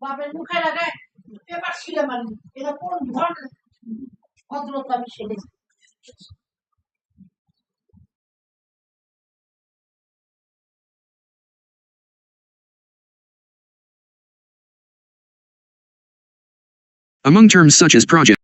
বাপের মুখে লাগে পেপার ছিঁড়ে মারলি এটা কোন ধরনের ভদ্রতা আমি ছেড়ে Among terms such as project.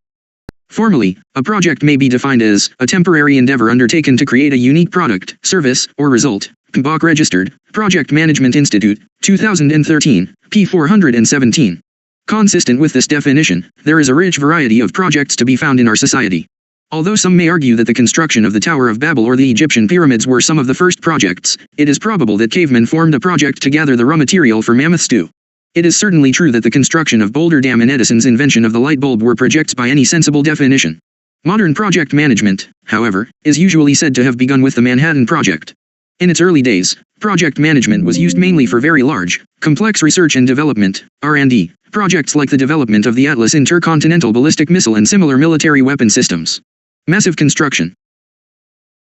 Formally, a project may be defined as a temporary endeavor undertaken to create a unique product, service, or result. PMBOK registered, Project Management Institute, 2013, p. 417. Consistent with this definition, there is a rich variety of projects to be found in our society. Although some may argue that the construction of the Tower of Babel or the Egyptian pyramids were some of the first projects, it is probable that cavemen formed a project to gather the raw material for mammoth stew. It is certainly true that the construction of Boulder Dam and Edison's invention of the light bulb were projects by any sensible definition. Modern project management, however, is usually said to have begun with the Manhattan Project. In its early days, project management was used mainly for very large, complex research and development, R&D, projects like the development of the Atlas intercontinental ballistic missile and similar military weapon systems. Massive construction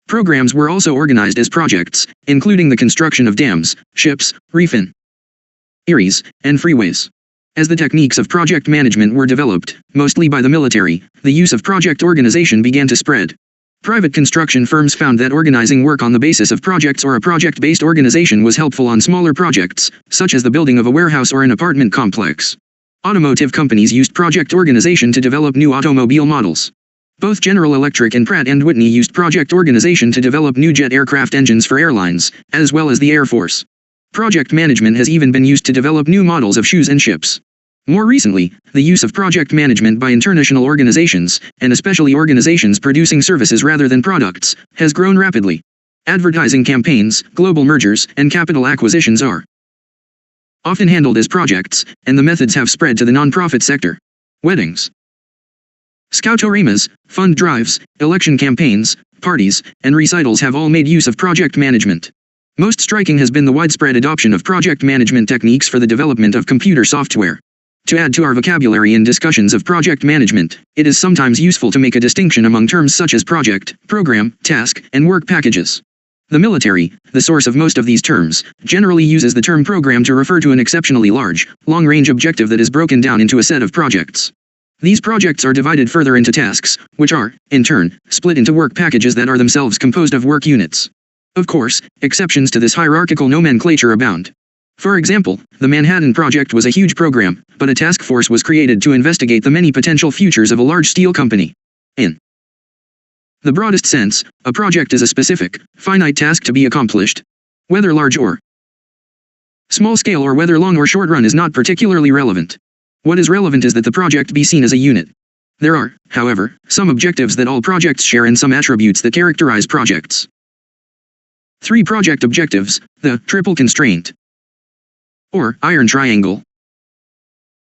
programs were also organized as projects, including the construction of dams, ships, refineries, and freeways. As the techniques of project management were developed, mostly by the military, the use of project organization began to spread. Private construction firms found that organizing work on the basis of projects or a project-based organization was helpful on smaller projects, such as the building of a warehouse or an apartment complex. Automotive companies used project organization to develop new automobile models. Both General Electric and Pratt & Whitney used project organization to develop new jet aircraft engines for airlines, as well as the Air Force. Project management has even been used to develop new models of shoes and ships. More recently, the use of project management by international organizations, and especially organizations producing services rather than products, has grown rapidly. Advertising campaigns, global mergers, and capital acquisitions are often handled as projects, and the methods have spread to the nonprofit sector. Weddings, scoutorimas, fund drives, election campaigns, parties, and recitals have all made use of project management. Most striking has been the widespread adoption of project management techniques for the development of computer software. To add to our vocabulary in discussions of project management, it is sometimes useful to make a distinction among terms such as project, program, task, and work packages. The military, the source of most of these terms, generally uses the term program to refer to an exceptionally large, long-range objective that is broken down into a set of projects. These projects are divided further into tasks, which are, in turn, split into work packages that are themselves composed of work units. Of course, exceptions to this hierarchical nomenclature abound. For example, the Manhattan Project was a huge program, but a task force was created to investigate the many potential futures of a large steel company. In the broadest sense, a project is a specific, finite task to be accomplished. Whether large or small scale or whether long or short run is not particularly relevant. What is relevant is that the project be seen as a unit. There are, however, some objectives that all projects share and some attributes that characterize projects. 3 project objectives: the triple constraint, or iron triangle.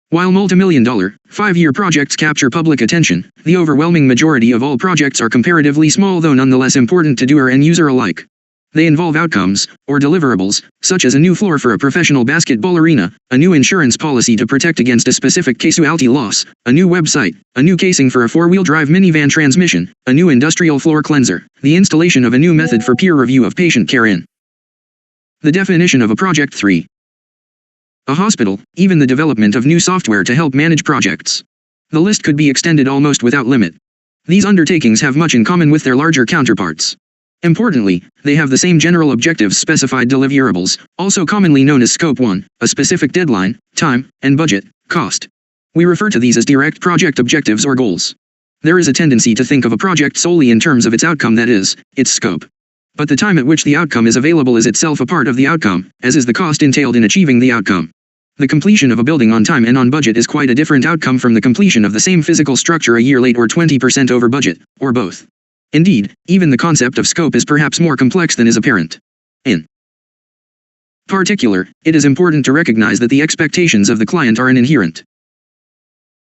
While multimillion-dollar, 5-year projects capture public attention, the overwhelming majority of all projects are comparatively small though nonetheless important to doer and user alike. They involve outcomes, or deliverables, such as a new floor for a professional basketball arena, a new insurance policy to protect against a specific casualty loss, a new website, a new casing for a 4-wheel drive minivan transmission, a new industrial floor cleanser, the installation of a new method for peer review of patient care in the definition of a project. 3. A hospital, even the development of new software to help manage projects. The list could be extended almost without limit. These undertakings have much in common with their larger counterparts. Importantly, they have the same general objectives, specified deliverables, also commonly known as Scope 1, a specific deadline, time, and budget, cost. We refer to these as direct project objectives or goals. There is a tendency to think of a project solely in terms of its outcome, that is, its scope. But the time at which the outcome is available is itself a part of the outcome, as is the cost entailed in achieving the outcome. The completion of a building on time and on budget is quite a different outcome from the completion of the same physical structure a year late or 20% over budget, or both. Indeed, even the concept of scope is perhaps more complex than is apparent. In particular, it is important to recognize that the expectations of the client are an inherent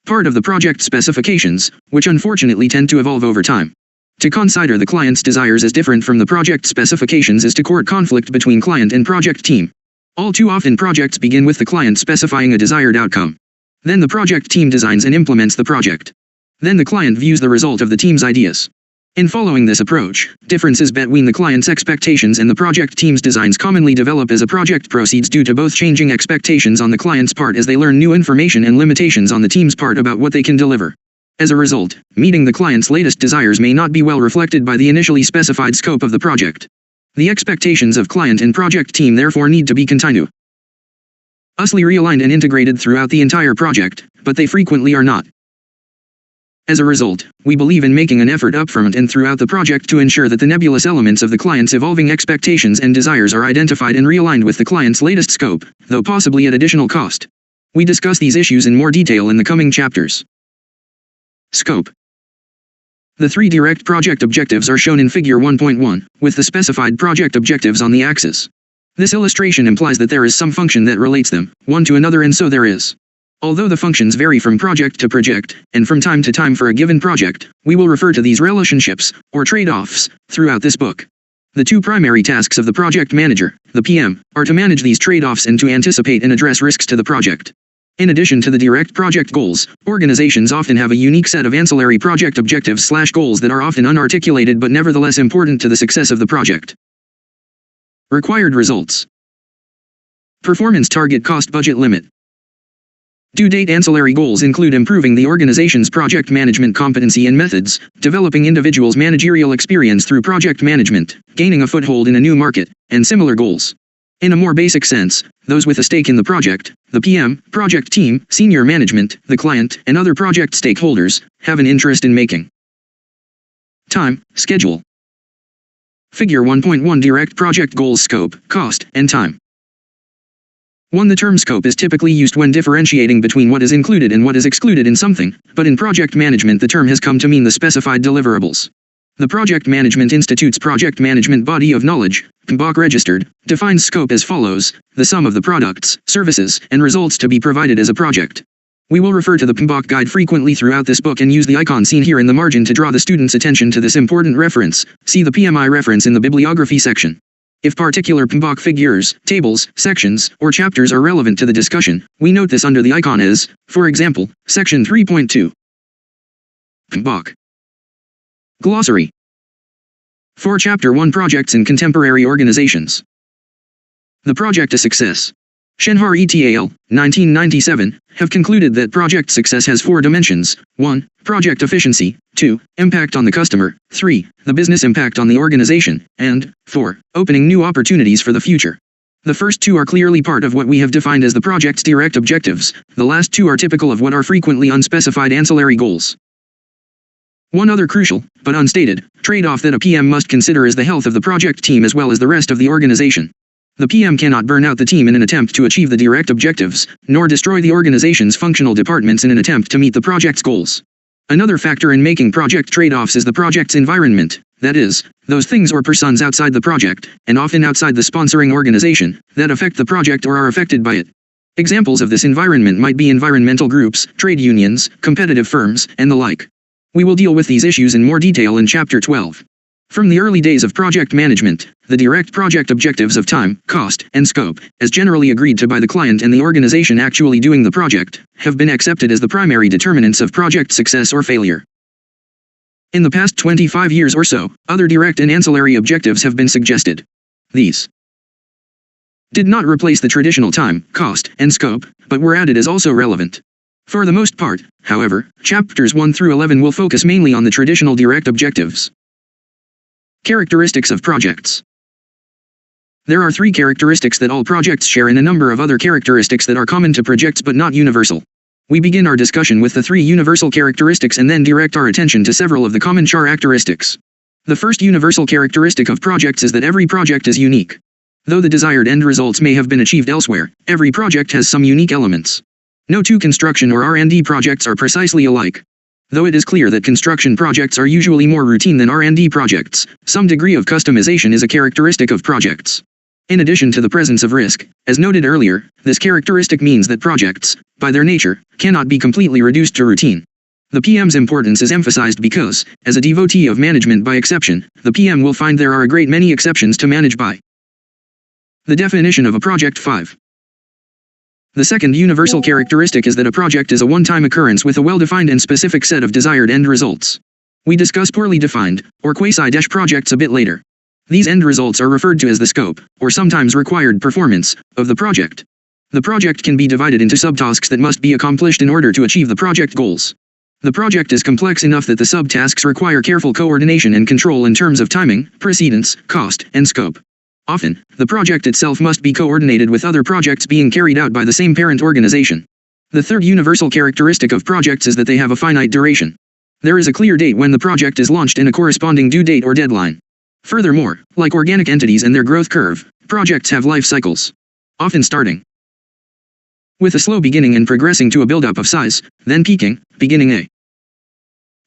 part of the project specifications, which unfortunately tend to evolve over time. To consider the client's desires as different from the project specifications is to court conflict between client and project team. All too often projects begin with the client specifying a desired outcome. Then the project team designs and implements the project. Then the client views the result of the team's ideas. In following this approach, differences between the client's expectations and the project team's designs commonly develop as a project proceeds due to both changing expectations on the client's part as they learn new information and limitations on the team's part about what they can deliver. As a result, meeting the client's latest desires may not be well reflected by the initially specified scope of the project. The expectations of client and project team therefore need to be continuously realigned and integrated throughout the entire project, but they frequently are not. As a result, we believe in making an effort upfront and throughout the project to ensure that the nebulous elements of the client's evolving expectations and desires are identified and realigned with the client's latest scope, though possibly at additional cost. We discuss these issues in more detail in the coming chapters. Scope. The three direct project objectives are shown in Figure 1.1, with the specified project objectives on the axis. This illustration implies that there is some function that relates them, one to another, and so there is. Although the functions vary from project to project, and from time to time for a given project, we will refer to these relationships, or trade-offs, throughout this book. The two primary tasks of the project manager, the PM, are to manage these trade-offs and to anticipate and address risks to the project. In addition to the direct project goals, organizations often have a unique set of ancillary project objectives/goals that are often unarticulated but nevertheless important to the success of the project. Required results. Performance target cost budget limit. Due date ancillary goals include improving the organization's project management competency and methods, developing individuals' managerial experience through project management, gaining a foothold in a new market, and similar goals. In a more basic sense, those with a stake in the project, the PM, project team, senior management, the client, and other project stakeholders, have an interest in making. Time, schedule. Figure 1.1 Direct project goals: scope, cost, and time. 1. The term scope is typically used when differentiating between what is included and what is excluded in something, but in project management the term has come to mean the specified deliverables. The Project Management Institute's Project Management Body of Knowledge, PMBOK registered, defines scope as follows: the sum of the products, services, and results to be provided as a project. We will refer to the PMBOK guide frequently throughout this book and use the icon seen here in the margin to draw the student's attention to this important reference. See the PMI reference in the bibliography section. If particular PMBOK figures, tables, sections, or chapters are relevant to the discussion, we note this under the icon as, for example, Section 3.2. PMBOK. Glossary. For Chapter 1 Projects in Contemporary Organizations. The project a success. Shenhar et al., 1997, have concluded that project success has 4 dimensions: 1. Project efficiency, 2. Impact on the customer, 3. The business impact on the organization, and 4. Opening new opportunities for the future. The first 2 are clearly part of what we have defined as the project's direct objectives, the last 2 are typical of what are frequently unspecified ancillary goals. One other crucial, but unstated, trade-off that a PM must consider is the health of the project team as well as the rest of the organization. The PM cannot burn out the team in an attempt to achieve the direct objectives, nor destroy the organization's functional departments in an attempt to meet the project's goals. Another factor in making project trade-offs is the project's environment, that is, those things or persons outside the project, and often outside the sponsoring organization, that affect the project or are affected by it. Examples of this environment might be environmental groups, trade unions, competitive firms, and the like. We will deal with these issues in more detail in Chapter 12. From the early days of project management, the direct project objectives of time, cost, and scope, as generally agreed to by the client and the organization actually doing the project, have been accepted as the primary determinants of project success or failure. In the past 25 years or so, other direct and ancillary objectives have been suggested. These did not replace the traditional time, cost, and scope, but were added as also relevant. For the most part, however, chapters 1 through 11 will focus mainly on the traditional direct objectives. Characteristics of projects. There are 3 characteristics that all projects share and a number of other characteristics that are common to projects but not universal. We begin our discussion with the 3 universal characteristics and then direct our attention to several of the common characteristics. The first universal characteristic of projects is that every project is unique. Though the desired end results may have been achieved elsewhere, every project has some unique elements. No 2 construction or R&D projects are precisely alike. Though it is clear that construction projects are usually more routine than R&D projects, some degree of customization is a characteristic of projects. In addition to the presence of risk, as noted earlier, this characteristic means that projects, by their nature, cannot be completely reduced to routine. The PM's importance is emphasized because, as a devotee of management by exception, the PM will find there are a great many exceptions to manage by. The definition of a project 5. The second universal characteristic is that a project is a one-time occurrence with a well-defined and specific set of desired end results. We discuss poorly defined, or quasi-dash projects a bit later. These end results are referred to as the scope, or sometimes required performance, of the project. The project can be divided into subtasks that must be accomplished in order to achieve the project goals. The project is complex enough that the subtasks require careful coordination and control in terms of timing, precedence, cost, and scope. Often, the project itself must be coordinated with other projects being carried out by the same parent organization. The third universal characteristic of projects is that they have a finite duration. There is a clear date when the project is launched and a corresponding due date or deadline. Furthermore, like organic entities and their growth curve, projects have life cycles. Often starting with a slow beginning and progressing to a buildup of size, then peaking, beginning a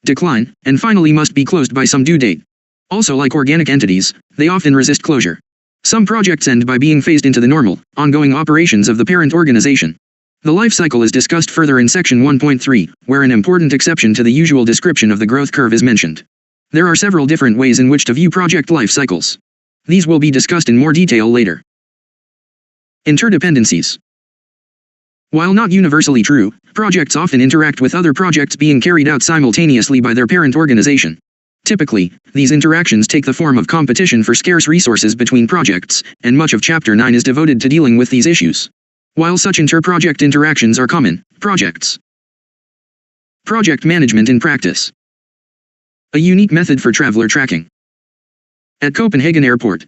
decline, and finally must be closed by some due date. Also, like organic entities, they often resist closure. Some projects end by being phased into the normal, ongoing operations of the parent organization. The life cycle is discussed further in section 1.3, where an important exception to the usual description of the growth curve is mentioned. There are several different ways in which to view project life cycles. These will be discussed in more detail later. Interdependencies. While not universally true, projects often interact with other projects being carried out simultaneously by their parent organization. Typically, these interactions take the form of competition for scarce resources between projects, and much of Chapter 9 is devoted to dealing with these issues. While such inter-project interactions are common, project management in practice. A unique method for traveler tracking. At Copenhagen Airport,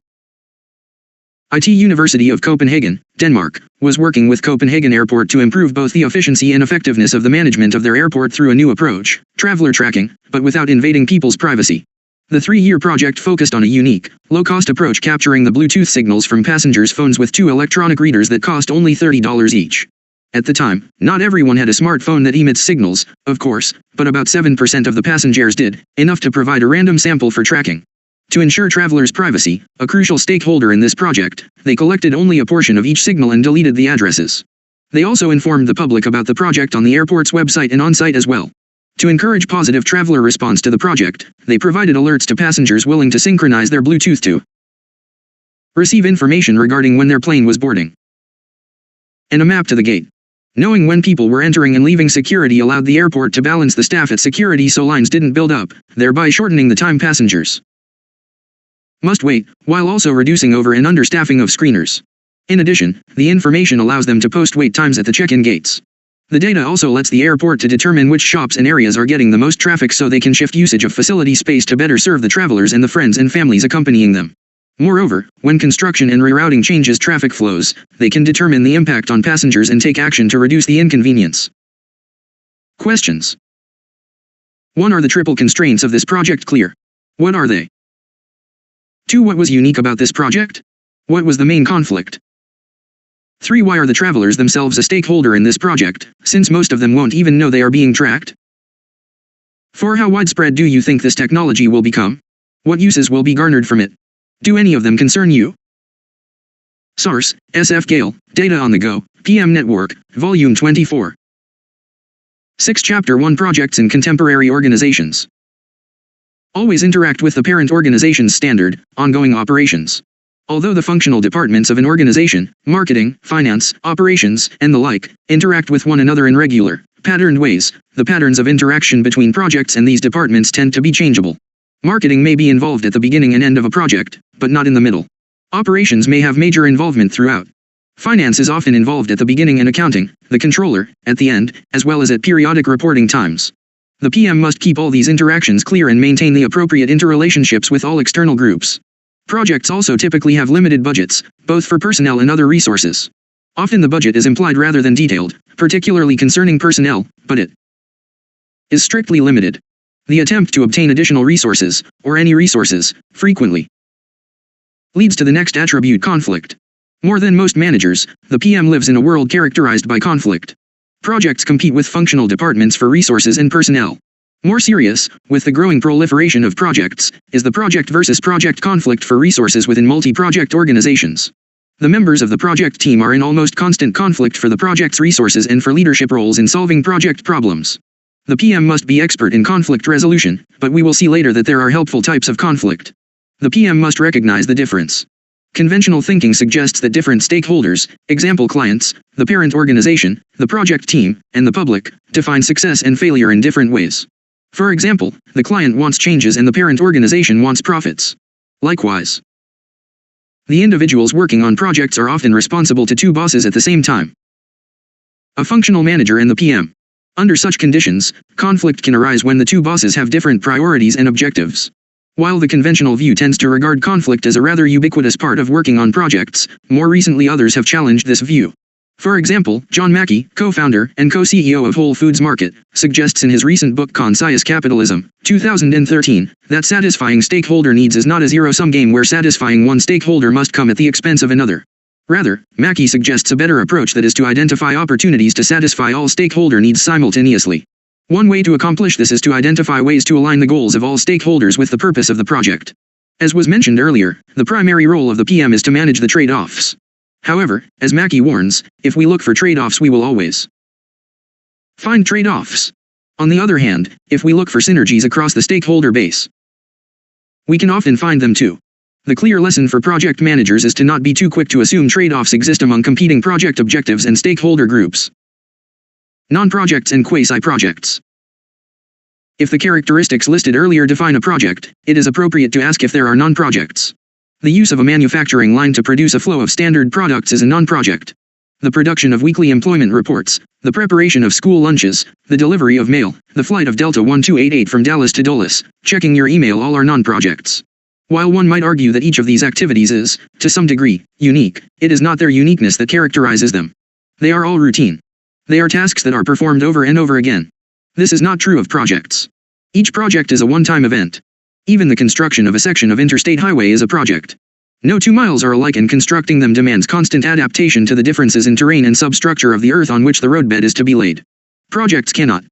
IT University of Copenhagen, Denmark, was working with Copenhagen Airport to improve both the efficiency and effectiveness of the management of their airport through a new approach, traveler tracking, but without invading people's privacy. The 3-year project focused on a unique, low-cost approach capturing the Bluetooth signals from passengers' phones with 2 electronic readers that cost only $30 each. At the time, not everyone had a smartphone that emits signals, of course, but about 7% of the passengers did, enough to provide a random sample for tracking. To ensure travelers' privacy, a crucial stakeholder in this project, they collected only a portion of each signal and deleted the addresses. They also informed the public about the project on the airport's website and on-site as well. To encourage positive traveler response to the project, they provided alerts to passengers willing to synchronize their Bluetooth to receive information regarding when their plane was boarding, and a map to the gate. Knowing when people were entering and leaving security allowed the airport to balance the staff at security so lines didn't build up, thereby shortening the time passengers must wait, while also reducing over- and understaffing of screeners. In addition, the information allows them to post wait times at the check-in gates. The data also lets the airport to determine which shops and areas are getting the most traffic so they can shift usage of facility space to better serve the travelers and the friends and families accompanying them. Moreover, when construction and rerouting changes traffic flows, they can determine the impact on passengers and take action to reduce the inconvenience. Questions. 1. Are the triple constraints of this project clear? What are they? 2. What was unique about this project? What was the main conflict? 3. Why are the travelers themselves a stakeholder in this project, since most of them won't even know they are being tracked? 4. How widespread do you think this technology will become? What uses will be garnered from it? Do any of them concern you? Source, SF Gale, Data on the Go, PM Network, Volume 24. 6. Chapter 1 Projects in Contemporary Organizations. Always interact with the parent organization's standard, ongoing operations. Although the functional departments of an organization, marketing, finance, operations, and the like, interact with one another in regular, patterned ways, the patterns of interaction between projects and these departments tend to be changeable. Marketing may be involved at the beginning and end of a project, but not in the middle. Operations may have major involvement throughout. Finance is often involved at the beginning and accounting, the controller, at the end, as well as at periodic reporting times. The PM must keep all these interactions clear and maintain the appropriate interrelationships with all external groups. Projects also typically have limited budgets, both for personnel and other resources. Often the budget is implied rather than detailed, particularly concerning personnel, but it is strictly limited. The attempt to obtain additional resources, or any resources, frequently leads to the next attribute: conflict. More than most managers, the PM lives in a world characterized by conflict. Projects compete with functional departments for resources and personnel. More serious, with the growing proliferation of projects, is the project versus project conflict for resources within multi-project organizations. The members of the project team are in almost constant conflict for the project's resources and for leadership roles in solving project problems. The PM must be expert in conflict resolution, but we will see later that there are helpful types of conflict. The PM must recognize the difference. Conventional thinking suggests that different stakeholders, example clients, the parent organization, the project team, and the public, define success and failure in different ways. For example, the client wants changes and the parent organization wants profits. Likewise, the individuals working on projects are often responsible to two bosses at the same time. A functional manager and the PM. Under such conditions, conflict can arise when the two bosses have different priorities and objectives. While the conventional view tends to regard conflict as a rather ubiquitous part of working on projects, more recently others have challenged this view. For example, John Mackey, co-founder and co-CEO of Whole Foods Market, suggests in his recent book Conscious Capitalism, 2013, that satisfying stakeholder needs is not a zero-sum game where satisfying one stakeholder must come at the expense of another. Rather, Mackey suggests a better approach that is to identify opportunities to satisfy all stakeholder needs simultaneously. One way to accomplish this is to identify ways to align the goals of all stakeholders with the purpose of the project. As was mentioned earlier, the primary role of the PM is to manage the trade-offs. However, as Mackey warns, if we look for trade-offs we will always find trade-offs. On the other hand, if we look for synergies across the stakeholder base, we can often find them too. The clear lesson for project managers is to not be too quick to assume trade-offs exist among competing project objectives and stakeholder groups. Non-projects and quasi-projects. If the characteristics listed earlier define a project, it is appropriate to ask if there are non-projects. The use of a manufacturing line to produce a flow of standard products is a non-project. The production of weekly employment reports, the preparation of school lunches, the delivery of mail, the flight of Delta 1288 from Dallas to Dulles, checking your email all are non-projects. While one might argue that each of these activities is, to some degree, unique, it is not their uniqueness that characterizes them. They are all routine. They are tasks that are performed over and over again. This is not true of projects. Each project is a one-time event. Even the construction of a section of interstate highway is a project. No 2 miles are alike and constructing them demands constant adaptation to the differences in terrain and substructure of the earth on which the roadbed is to be laid. Projects cannot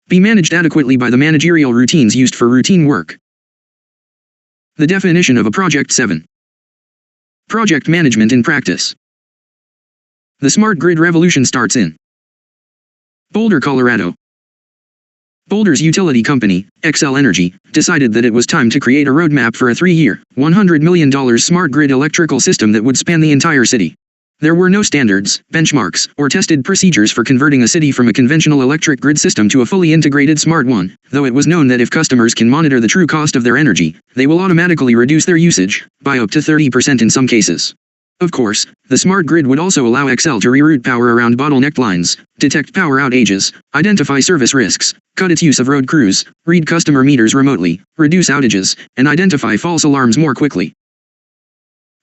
be managed adequately by the managerial routines used for routine work. The definition of a project 7. Project management in practice. The smart grid revolution starts in Boulder, Colorado. Boulder's utility company, Xcel Energy, decided that it was time to create a roadmap for a 3-year, $100 million smart grid electrical system that would span the entire city. There were no standards, benchmarks, or tested procedures for converting a city from a conventional electric grid system to a fully integrated smart one, though it was known that if customers can monitor the true cost of their energy, they will automatically reduce their usage, by up to 30% in some cases. Of course, the smart grid would also allow Xcel to reroute power around bottlenecked lines, detect power outages, identify service risks, cut its use of road crews, read customer meters remotely, reduce outages, and identify false alarms more quickly.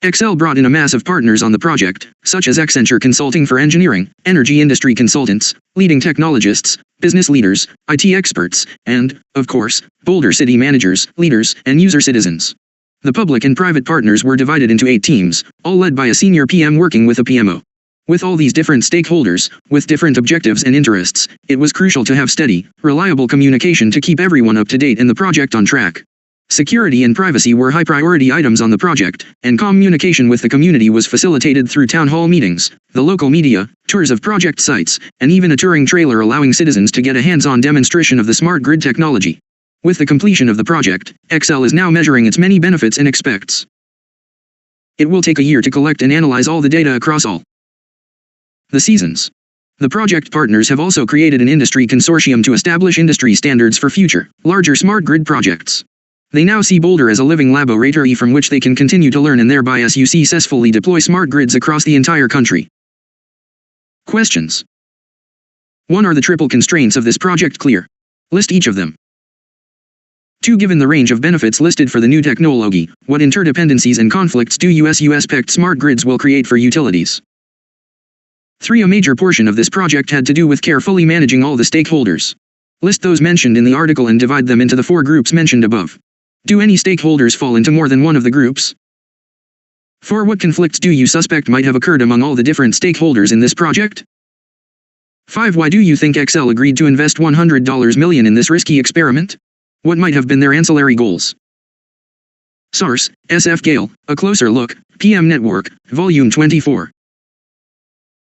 Xcel brought in a mass of partners on the project, such as Accenture Consulting for engineering, energy industry consultants, leading technologists, business leaders, IT experts, and, of course, Boulder city managers, leaders, and user citizens. The public and private partners were divided into 8 teams, all led by a senior PM working with a PMO. With all these different stakeholders, with different objectives and interests, it was crucial to have steady, reliable communication to keep everyone up to date and the project on track. Security and privacy were high-priority items on the project, and communication with the community was facilitated through town hall meetings, the local media, tours of project sites, and even a touring trailer allowing citizens to get a hands-on demonstration of the smart grid technology. With the completion of the project, Xcel is now measuring its many benefits and expects it will take a year to collect and analyze all the data across all the seasons. The project partners have also created an industry consortium to establish industry standards for future, larger smart grid projects. They now see Boulder as a living laboratory from which they can continue to learn and thereby successfully deploy smart grids across the entire country. Questions. 1. Are the triple constraints of this project clear? List each of them. 2. Given the range of benefits listed for the new technology, what interdependencies and conflicts do you expect smart grids will create for utilities? 3. A major portion of this project had to do with carefully managing all the stakeholders. List those mentioned in the article and divide them into the 4 groups mentioned above. Do any stakeholders fall into more than one of the groups? 4. What conflicts do you suspect might have occurred among all the different stakeholders in this project? 5. Why do you think Xcel agreed to invest $100 million in this risky experiment? What might have been their ancillary goals? Source, SF Gale, A Closer Look, PM Network, Volume 24.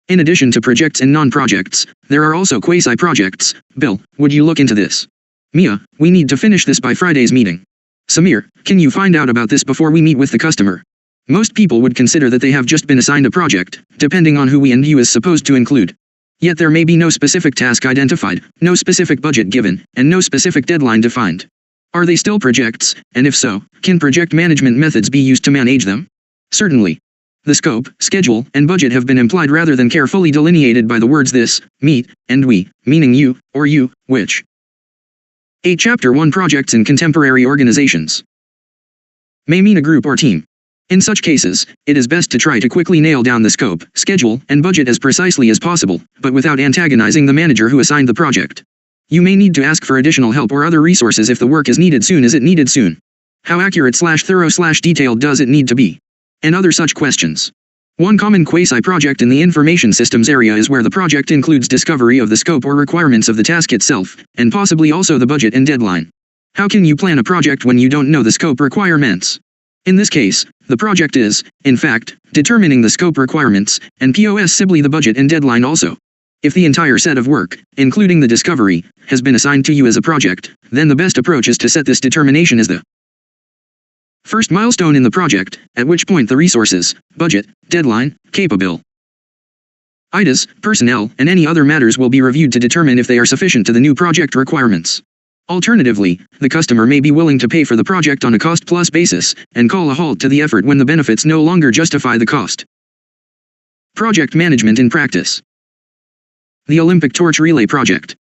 In addition to projects and non-projects, there are also quasi-projects. Bill, would you look into this? Mia, we need to finish this by Friday's meeting. Samir, can you find out about this before we meet with the customer? Most people would consider that they have just been assigned a project, depending on who we and you is supposed to include. Yet there may be no specific task identified, no specific budget given, and no specific deadline defined. Are they still projects, and if so, can project management methods be used to manage them? Certainly. The scope, schedule, and budget have been implied rather than carefully delineated by the words this, meet, and we, meaning you, or you, which. 8. Chapter 1 Projects in Contemporary Organizations may mean a group or team. In such cases, it is best to try to quickly nail down the scope, schedule, and budget as precisely as possible, but without antagonizing the manager who assigned the project. You may need to ask for additional help or other resources if the work is needed soon as it needed soon. How accurate/thorough/detailed does it need to be? And other such questions. One common quasi-project in the information systems area is where the project includes discovery of the scope or requirements of the task itself, and possibly also the budget and deadline. How can you plan a project when you don't know the scope requirements? In this case, the project is, in fact, determining the scope requirements, and possibly the budget and deadline also. If the entire set of work, including the discovery, has been assigned to you as a project, then the best approach is to set this determination as the first milestone in the project, at which point the resources, budget, deadline, capabilities, personnel, and any other matters will be reviewed to determine if they are sufficient to the new project requirements. Alternatively, the customer may be willing to pay for the project on a cost-plus basis, and call a halt to the effort when the benefits no longer justify the cost. Project management in practice. The Olympic Torch Relay Project.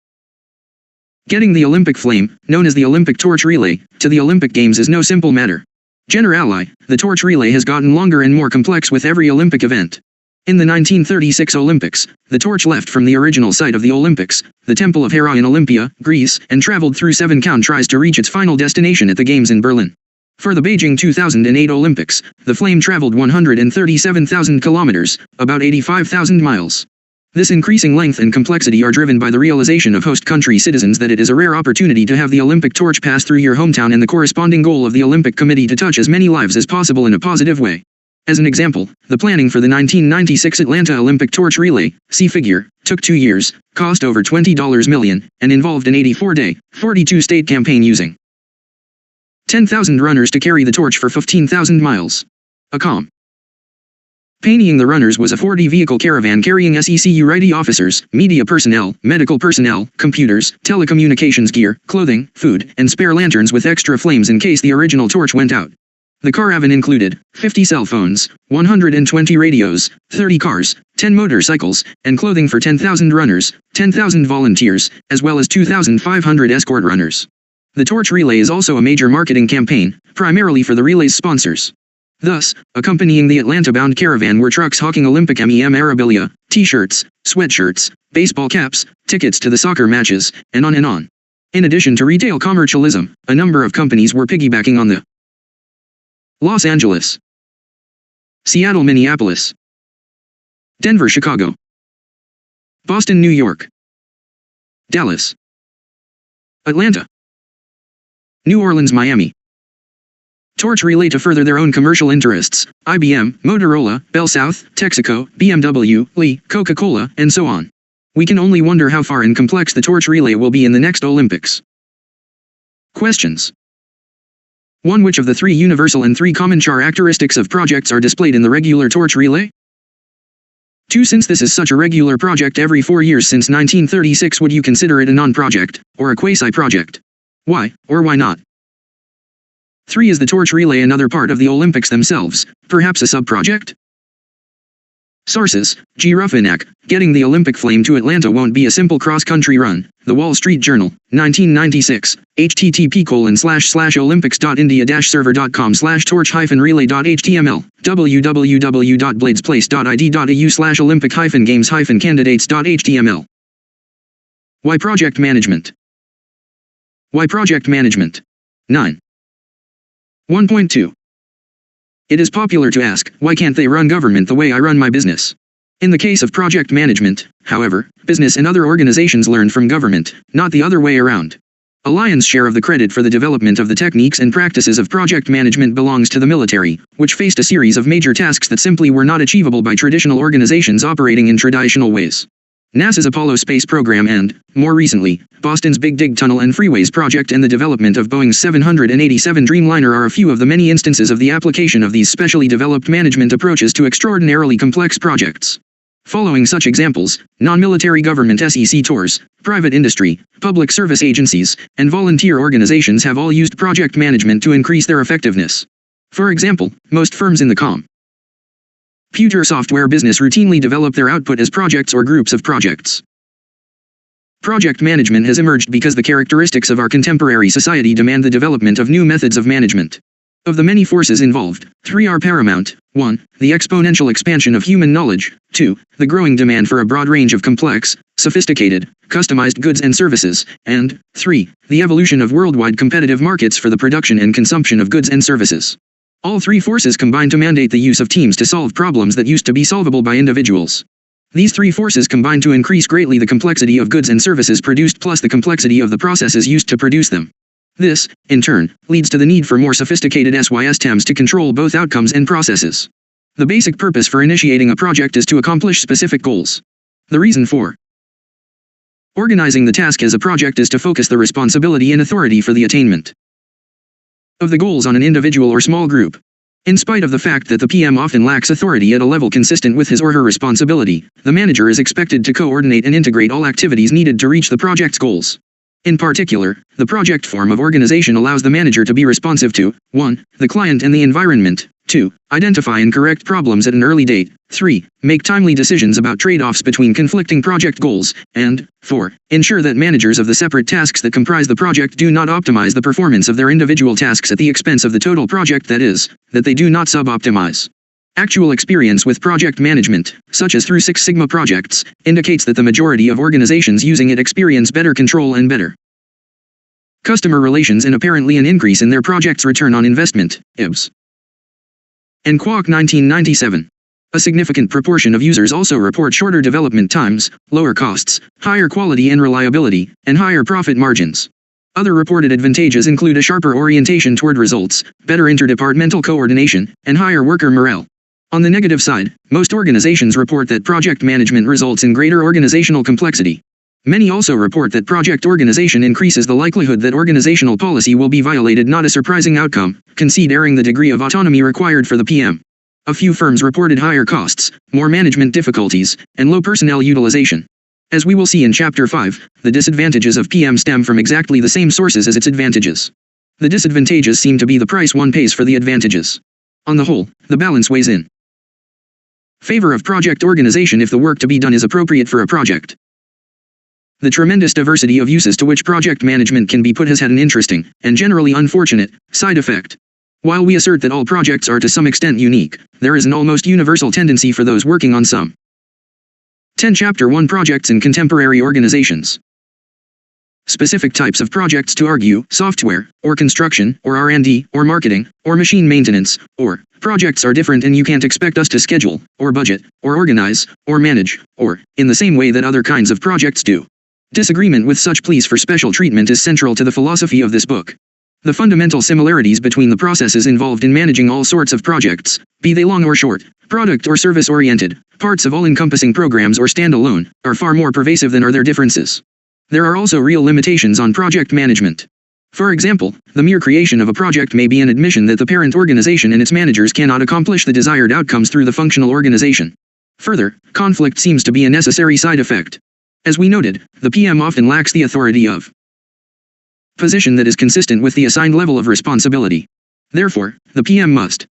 Getting the Olympic flame, known as the Olympic Torch Relay, to the Olympic Games is no simple matter. Generally, the torch relay has gotten longer and more complex with every Olympic event. In the 1936 Olympics, the torch left from the original site of the Olympics, the Temple of Hera in Olympia, Greece, and traveled through 7 countries to reach its final destination at the Games in Berlin. For the Beijing 2008 Olympics, the flame traveled 137,000 kilometers, about 85,000 miles. This increasing length and complexity are driven by the realization of host country citizens that it is a rare opportunity to have the Olympic torch pass through your hometown, and the corresponding goal of the Olympic Committee to touch as many lives as possible in a positive way. As an example, the planning for the 1996 Atlanta Olympic Torch Relay, see figure, took 2 years, cost over $20 million, and involved an 84-day, 42-state campaign using 10,000 runners to carry the torch for 15,000 miles. Accompanying the runners was a 40-vehicle caravan carrying SECURITY officers, media personnel, medical personnel, computers, telecommunications gear, clothing, food, and spare lanterns with extra flames in case the original torch went out. The caravan included 50 cell phones, 120 radios, 30 cars, 10 motorcycles, and clothing for 10,000 runners, 10,000 volunteers, as well as 2,500 escort runners. The torch relay is also a major marketing campaign, primarily for the relay's sponsors. Thus, accompanying the Atlanta-bound caravan were trucks hawking Olympic memorabilia, t-shirts, sweatshirts, baseball caps, tickets to the soccer matches, and on and on. In addition to retail commercialism, a number of companies were piggybacking on the Los Angeles, Seattle, Minneapolis, Denver, Chicago, Boston, New York, Dallas, Atlanta, New Orleans, Miami. Torch relay to further their own commercial interests: IBM, Motorola, Bell South, Texaco, BMW, Lee, Coca-Cola, and so on. We can only wonder how far and complex the torch relay will be in the next Olympics. Questions. 1. Which of the 3 universal and 3 common characteristics of projects are displayed in the regular torch relay? 2. Since this is such a regular project every 4 years since 1936, would you consider it a non-project, or a quasi-project? Why, or why not? 3. Is the torch relay another part of the Olympics themselves, perhaps a sub-project? Sources: G. Ruffinack, Getting the Olympic Flame to Atlanta Won't Be a Simple Cross-Country Run, The Wall Street Journal, 1996, http://olympics.india-server.com/torch-relay.html, www.bladesplace.id.eu/olympic-games-candidates.html. Why project management? Why project management? 9. 1.2. It is popular to ask, why can't they run government the way I run my business? In the case of project management, however, business and other organizations learn from government, not the other way around. A lion's share of the credit for the development of the techniques and practices of project management belongs to the military, which faced a series of major tasks that simply were not achievable by traditional organizations operating in traditional ways. NASA's Apollo space program and, more recently, Boston's Big Dig Tunnel and Freeways project and the development of Boeing's 787 Dreamliner are a few of the many instances of the application of these specially developed management approaches to extraordinarily complex projects. Following such examples, non-military government SEC tours, private industry, public service agencies, and volunteer organizations have all used project management to increase their effectiveness. For example, most firms in the computer software business routinely develop their output as projects or groups of projects. Project management has emerged because the characteristics of our contemporary society demand the development of new methods of management. Of the many forces involved, 3 are paramount. 1. The exponential expansion of human knowledge. 2. The growing demand for a broad range of complex, sophisticated, customized goods and services. And 3. The evolution of worldwide competitive markets for the production and consumption of goods and services. All 3 forces combine to mandate the use of teams to solve problems that used to be solvable by individuals. These 3 forces combine to increase greatly the complexity of goods and services produced plus the complexity of the processes used to produce them. This, in turn, leads to the need for more sophisticated SYSTEMs to control both outcomes and processes. The basic purpose for initiating a project is to accomplish specific goals. The reason for organizing the task as a project is to focus the responsibility and authority for the attainment of the goals on an individual or small group. In spite of the fact that the PM often lacks authority at a level consistent with his or her responsibility, the manager is expected to coordinate and integrate all activities needed to reach the project's goals. In particular, the project form of organization allows the manager to be responsive to 1. The client and the environment, 2. Identify and correct problems at an early date, 3. Make timely decisions about trade-offs between conflicting project goals, and 4. Ensure that managers of the separate tasks that comprise the project do not optimize the performance of their individual tasks at the expense of the total project, that is, that they do not sub-optimize. Actual experience with project management, such as through Six Sigma projects, indicates that the majority of organizations using it experience better control and better customer relations and apparently an increase in their project's return on investment, IBS. And Kwok 1997. A significant proportion of users also report shorter development times, lower costs, higher quality and reliability, and higher profit margins. Other reported advantages include a sharper orientation toward results, better interdepartmental coordination, and higher worker morale. On the negative side, most organizations report that project management results in greater organizational complexity. Many also report that project organization increases the likelihood that organizational policy will be violated, not a surprising outcome, considering the degree of autonomy required for the PM. A few firms reported higher costs, more management difficulties, and low personnel utilization. As we will see in Chapter 5, the disadvantages of PM stem from exactly the same sources as its advantages. The disadvantages seem to be the price one pays for the advantages. On the whole, the balance weighs in favor of project organization if the work to be done is appropriate for a project. The tremendous diversity of uses to which project management can be put has had an interesting, and generally unfortunate, side effect. While we assert that all projects are to some extent unique, there is an almost universal tendency for those working on some 10 Chapter 1 projects in contemporary organizations. Specific types of projects to argue, software, or construction, or R&D, or marketing, or machine maintenance, or projects are different and you can't expect us to schedule, or budget, or organize, or manage, or, in the same way that other kinds of projects do. Disagreement with such pleas for special treatment is central to the philosophy of this book. The fundamental similarities between the processes involved in managing all sorts of projects, be they long or short, product or service-oriented, parts of all-encompassing programs or standalone, are far more pervasive than are their differences. There are also real limitations on project management. For example, the mere creation of a project may be an admission that the parent organization and its managers cannot accomplish the desired outcomes through the functional organization. Further, conflict seems to be a necessary side effect. As we noted, the PM often lacks the authority of position that is consistent with the assigned level of responsibility. Therefore, the PM must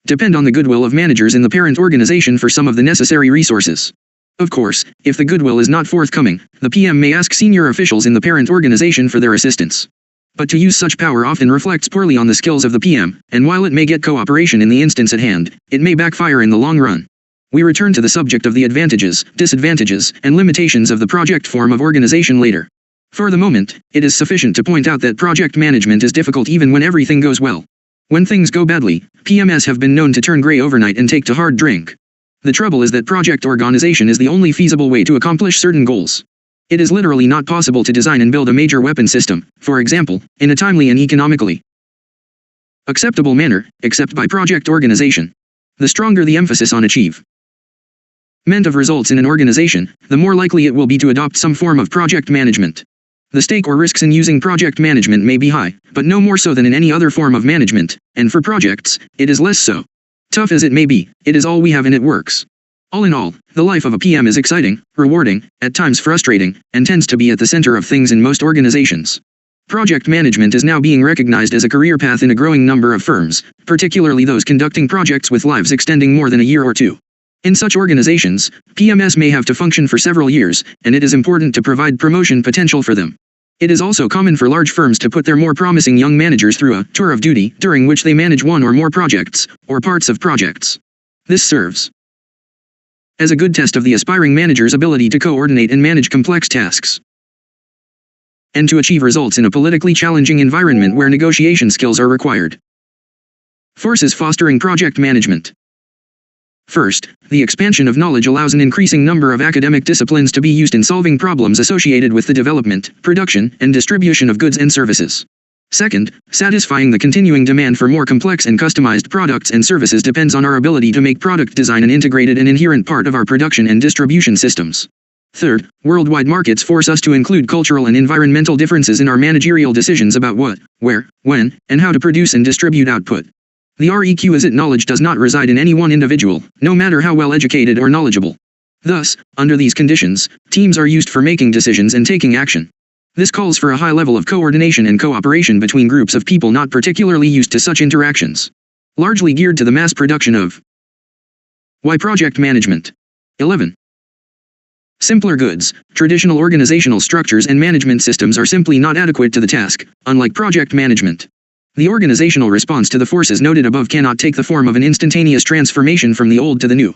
depend on the goodwill of managers in the parent organization for some of the necessary resources. Of course, if the goodwill is not forthcoming, the PM may ask senior officials in the parent organization for their assistance. But to use such power often reflects poorly on the skills of the PM, and while it may get cooperation in the instance at hand, it may backfire in the long run. We return to the subject of the advantages, disadvantages, and limitations of the project form of organization later. For the moment, it is sufficient to point out that project management is difficult even when everything goes well. When things go badly, PMs have been known to turn gray overnight and take to hard drink. The trouble is that project organization is the only feasible way to accomplish certain goals. It is literally not possible to design and build a major weapon system, for example, in a timely and economically acceptable manner, except by project organization. The stronger the emphasis on achievement of results in an organization, the more likely it will be to adopt some form of project management. The stake or risks in using project management may be high, but no more so than in any other form of management, and for projects, it is less so. Tough as it may be, it is all we have and it works. All in all, the life of a PM is exciting, rewarding, at times frustrating, and tends to be at the center of things in most organizations. Project management is now being recognized as a career path in a growing number of firms, particularly those conducting projects with lives extending more than a year or two. In such organizations, PMS may have to function for several years, and it is important to provide promotion potential for them. It is also common for large firms to put their more promising young managers through a tour of duty, during which they manage one or more projects, or parts of projects. This serves as a good test of the aspiring manager's ability to coordinate and manage complex tasks, and to achieve results in a politically challenging environment where negotiation skills are required. Forces fostering project management. First, the expansion of knowledge allows an increasing number of academic disciplines to be used in solving problems associated with the development, production, and distribution of goods and services. Second, satisfying the continuing demand for more complex and customized products and services depends on our ability to make product design an integrated and inherent part of our production and distribution systems. Third, worldwide markets force us to include cultural and environmental differences in our managerial decisions about what, where, when, and how to produce and distribute output. The requisite knowledge does not reside in any one individual, no matter how well educated or knowledgeable. Thus, under these conditions, teams are used for making decisions and taking action. This calls for a high level of coordination and cooperation between groups of people not particularly used to such interactions. Largely geared to the mass production of project management. 11. Simpler goods. Traditional organizational structures and management systems are simply not adequate to the task, unlike project management. The organizational response to the forces noted above cannot take the form of an instantaneous transformation from the old to the new.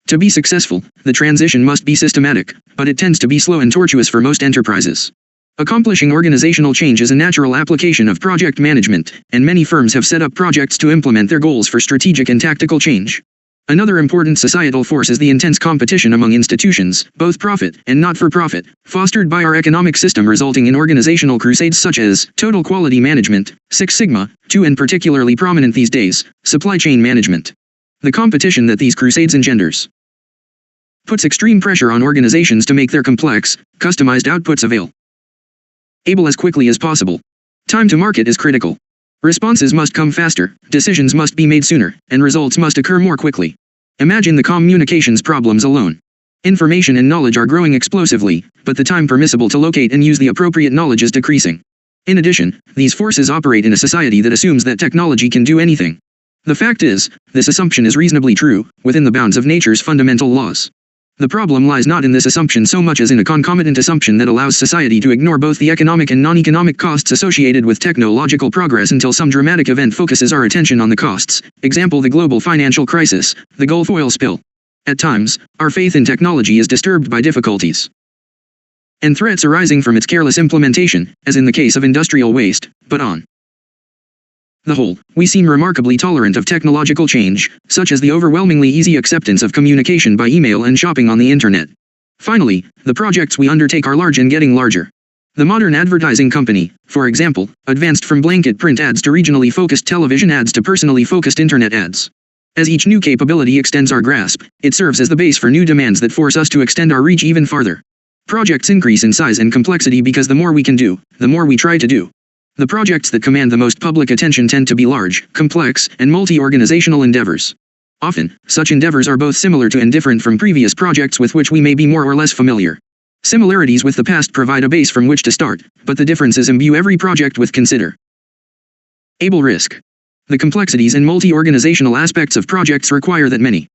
To be successful, the transition must be systematic, but it tends to be slow and tortuous for most enterprises. Accomplishing organizational change is a natural application of project management, and many firms have set up projects to implement their goals for strategic and tactical change. Another important societal force is the intense competition among institutions, both profit and not-for-profit, fostered by our economic system, resulting in organizational crusades such as total quality management, Six Sigma, and particularly prominent these days, supply chain management. The competition that these crusades engenders puts extreme pressure on organizations to make their complex, customized outputs available as quickly as possible. Time to market is critical. Responses must come faster, decisions must be made sooner, and results must occur more quickly. Imagine the communications problems alone. Information and knowledge are growing explosively, but the time permissible to locate and use the appropriate knowledge is decreasing. In addition, these forces operate in a society that assumes that technology can do anything. The fact is, this assumption is reasonably true, within the bounds of nature's fundamental laws. The problem lies not in this assumption so much as in a concomitant assumption that allows society to ignore both the economic and non-economic costs associated with technological progress until some dramatic event focuses our attention on the costs, example the global financial crisis, the Gulf oil spill. At times, our faith in technology is disturbed by difficulties and threats arising from its careless implementation, as in the case of industrial waste, but on the whole, we seem remarkably tolerant of technological change, such as the overwhelmingly easy acceptance of communication by email and shopping on the internet. Finally, the projects we undertake are large and getting larger. The modern advertising company, for example, advanced from blanket print ads to regionally focused television ads to personally focused internet ads. As each new capability extends our grasp, it serves as the base for new demands that force us to extend our reach even farther. Projects increase in size and complexity because the more we can do, the more we try to do. The projects that command the most public attention tend to be large, complex, and multi-organizational endeavors. Often, such endeavors are both similar to and different from previous projects with which we may be more or less familiar. Similarities with the past provide a base from which to start, but the differences imbue every project with considerable risk. The complexities and multi-organizational aspects of projects require that many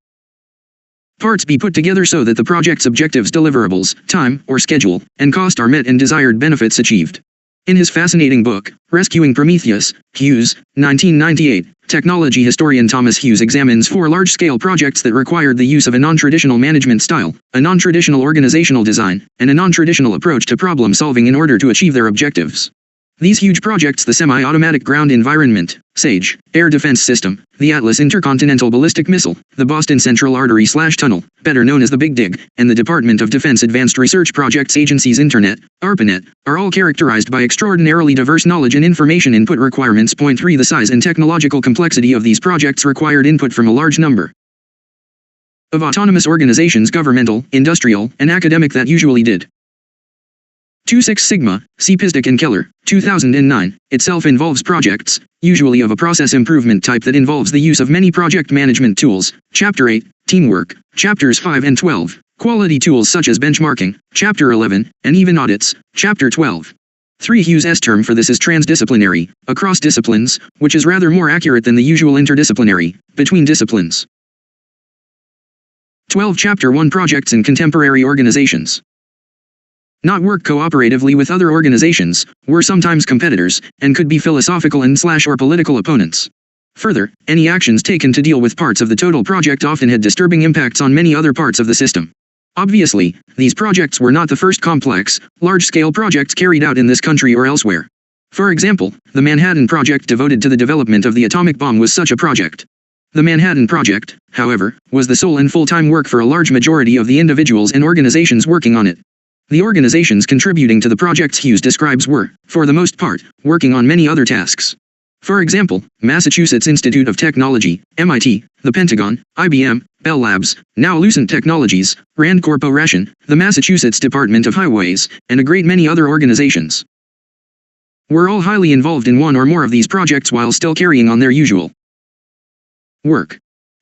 parts be put together so that the project's objectives, deliverables, time, or schedule, and cost are met and desired benefits achieved. In his fascinating book, Rescuing Prometheus, Hughes, 1998, technology historian Thomas Hughes examines 4 large-scale projects that required the use of a non-traditional management style, a non-traditional organizational design, and a non-traditional approach to problem-solving in order to achieve their objectives. These huge projects: the Semi-Automatic Ground Environment, SAGE, Air Defense System, the Atlas Intercontinental Ballistic Missile, the Boston Central Artery/Tunnel, better known as the Big Dig, and the Department of Defense Advanced Research Projects Agency's Internet, ARPANET, are all characterized by extraordinarily diverse knowledge and information input requirements. Point 3. The size and technological complexity of these projects required input from a large number of autonomous organizations, governmental, industrial, and academic, that usually did 2 Six Sigma, C. Pistic and Keller, 2009, itself involves projects, usually of a process improvement type that involves the use of many project management tools. Chapter 8, Teamwork, Chapters 5 and 12, Quality tools such as benchmarking, Chapter 11, and even audits, Chapter 12. 3 Hughes' term for this is transdisciplinary, across disciplines, which is rather more accurate than the usual interdisciplinary, between disciplines. 12 Chapter 1 Projects in Contemporary Organizations. Not work cooperatively with other organizations, were sometimes competitors, and could be philosophical and/or political opponents. Further, any actions taken to deal with parts of the total project often had disturbing impacts on many other parts of the system. Obviously, these projects were not the first complex, large-scale projects carried out in this country or elsewhere. For example, the Manhattan Project devoted to the development of the atomic bomb was such a project. The Manhattan Project, however, was the sole and full-time work for a large majority of the individuals and organizations working on it. The organizations contributing to the projects Hughes describes were, for the most part, working on many other tasks. For example, Massachusetts Institute of Technology, MIT, the Pentagon, IBM, Bell Labs, now Lucent Technologies, Rand Corporation, the Massachusetts Department of Highways, and a great many other organizations. Were all highly involved in one or more of these projects while still carrying on their usual work.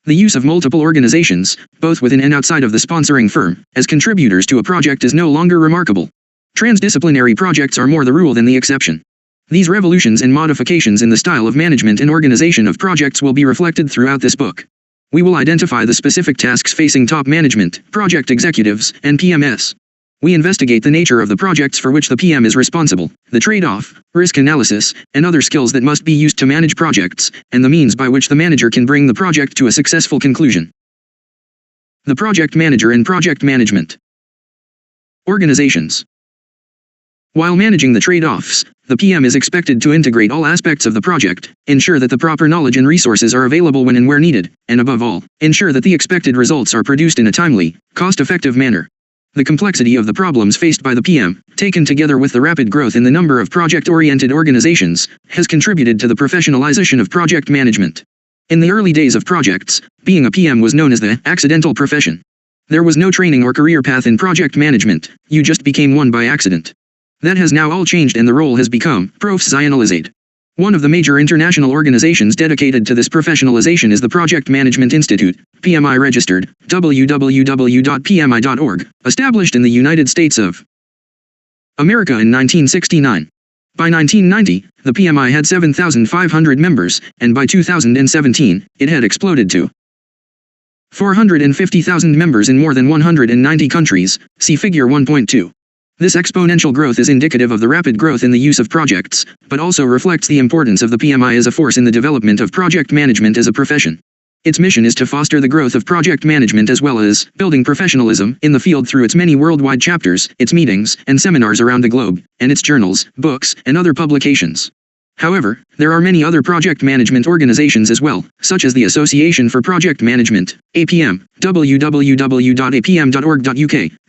The use of multiple organizations, both within and outside of the sponsoring firm, as contributors to a project is no longer remarkable. Transdisciplinary projects are more the rule than the exception. These revolutions and modifications in the style of management and organization of projects will be reflected throughout this book. We will identify the specific tasks facing top management, project executives, and PMS. We investigate the nature of the projects for which the PM is responsible, the trade-off, risk analysis, and other skills that must be used to manage projects, and the means by which the manager can bring the project to a successful conclusion. The project manager and project management. Organizations. While managing the trade-offs, the PM is expected to integrate all aspects of the project, ensure that the proper knowledge and resources are available when and where needed, and above all, ensure that the expected results are produced in a timely, cost-effective manner. The complexity of the problems faced by the PM, taken together with the rapid growth in the number of project-oriented organizations, has contributed to the professionalization of project management. In the early days of projects, being a PM was known as the accidental profession. There was no training or career path in project management, you just became one by accident. That has now all changed and the role has become professionalized. One of the major international organizations dedicated to this professionalization is the Project Management Institute, PMI registered, www.pmi.org, established in the United States of America in 1969. By 1990, the PMI had 7,500 members, and by 2017, it had exploded to 450,000 members in more than 190 countries, see Figure 1.2. This exponential growth is indicative of the rapid growth in the use of projects, but also reflects the importance of the PMI as a force in the development of project management as a profession. Its mission is to foster the growth of project management as well as building professionalism in the field through its many worldwide chapters, its meetings and seminars around the globe, and its journals, books, and other publications. However, there are many other project management organizations as well, such as the Association for Project Management, APM, www.apm.org.uk,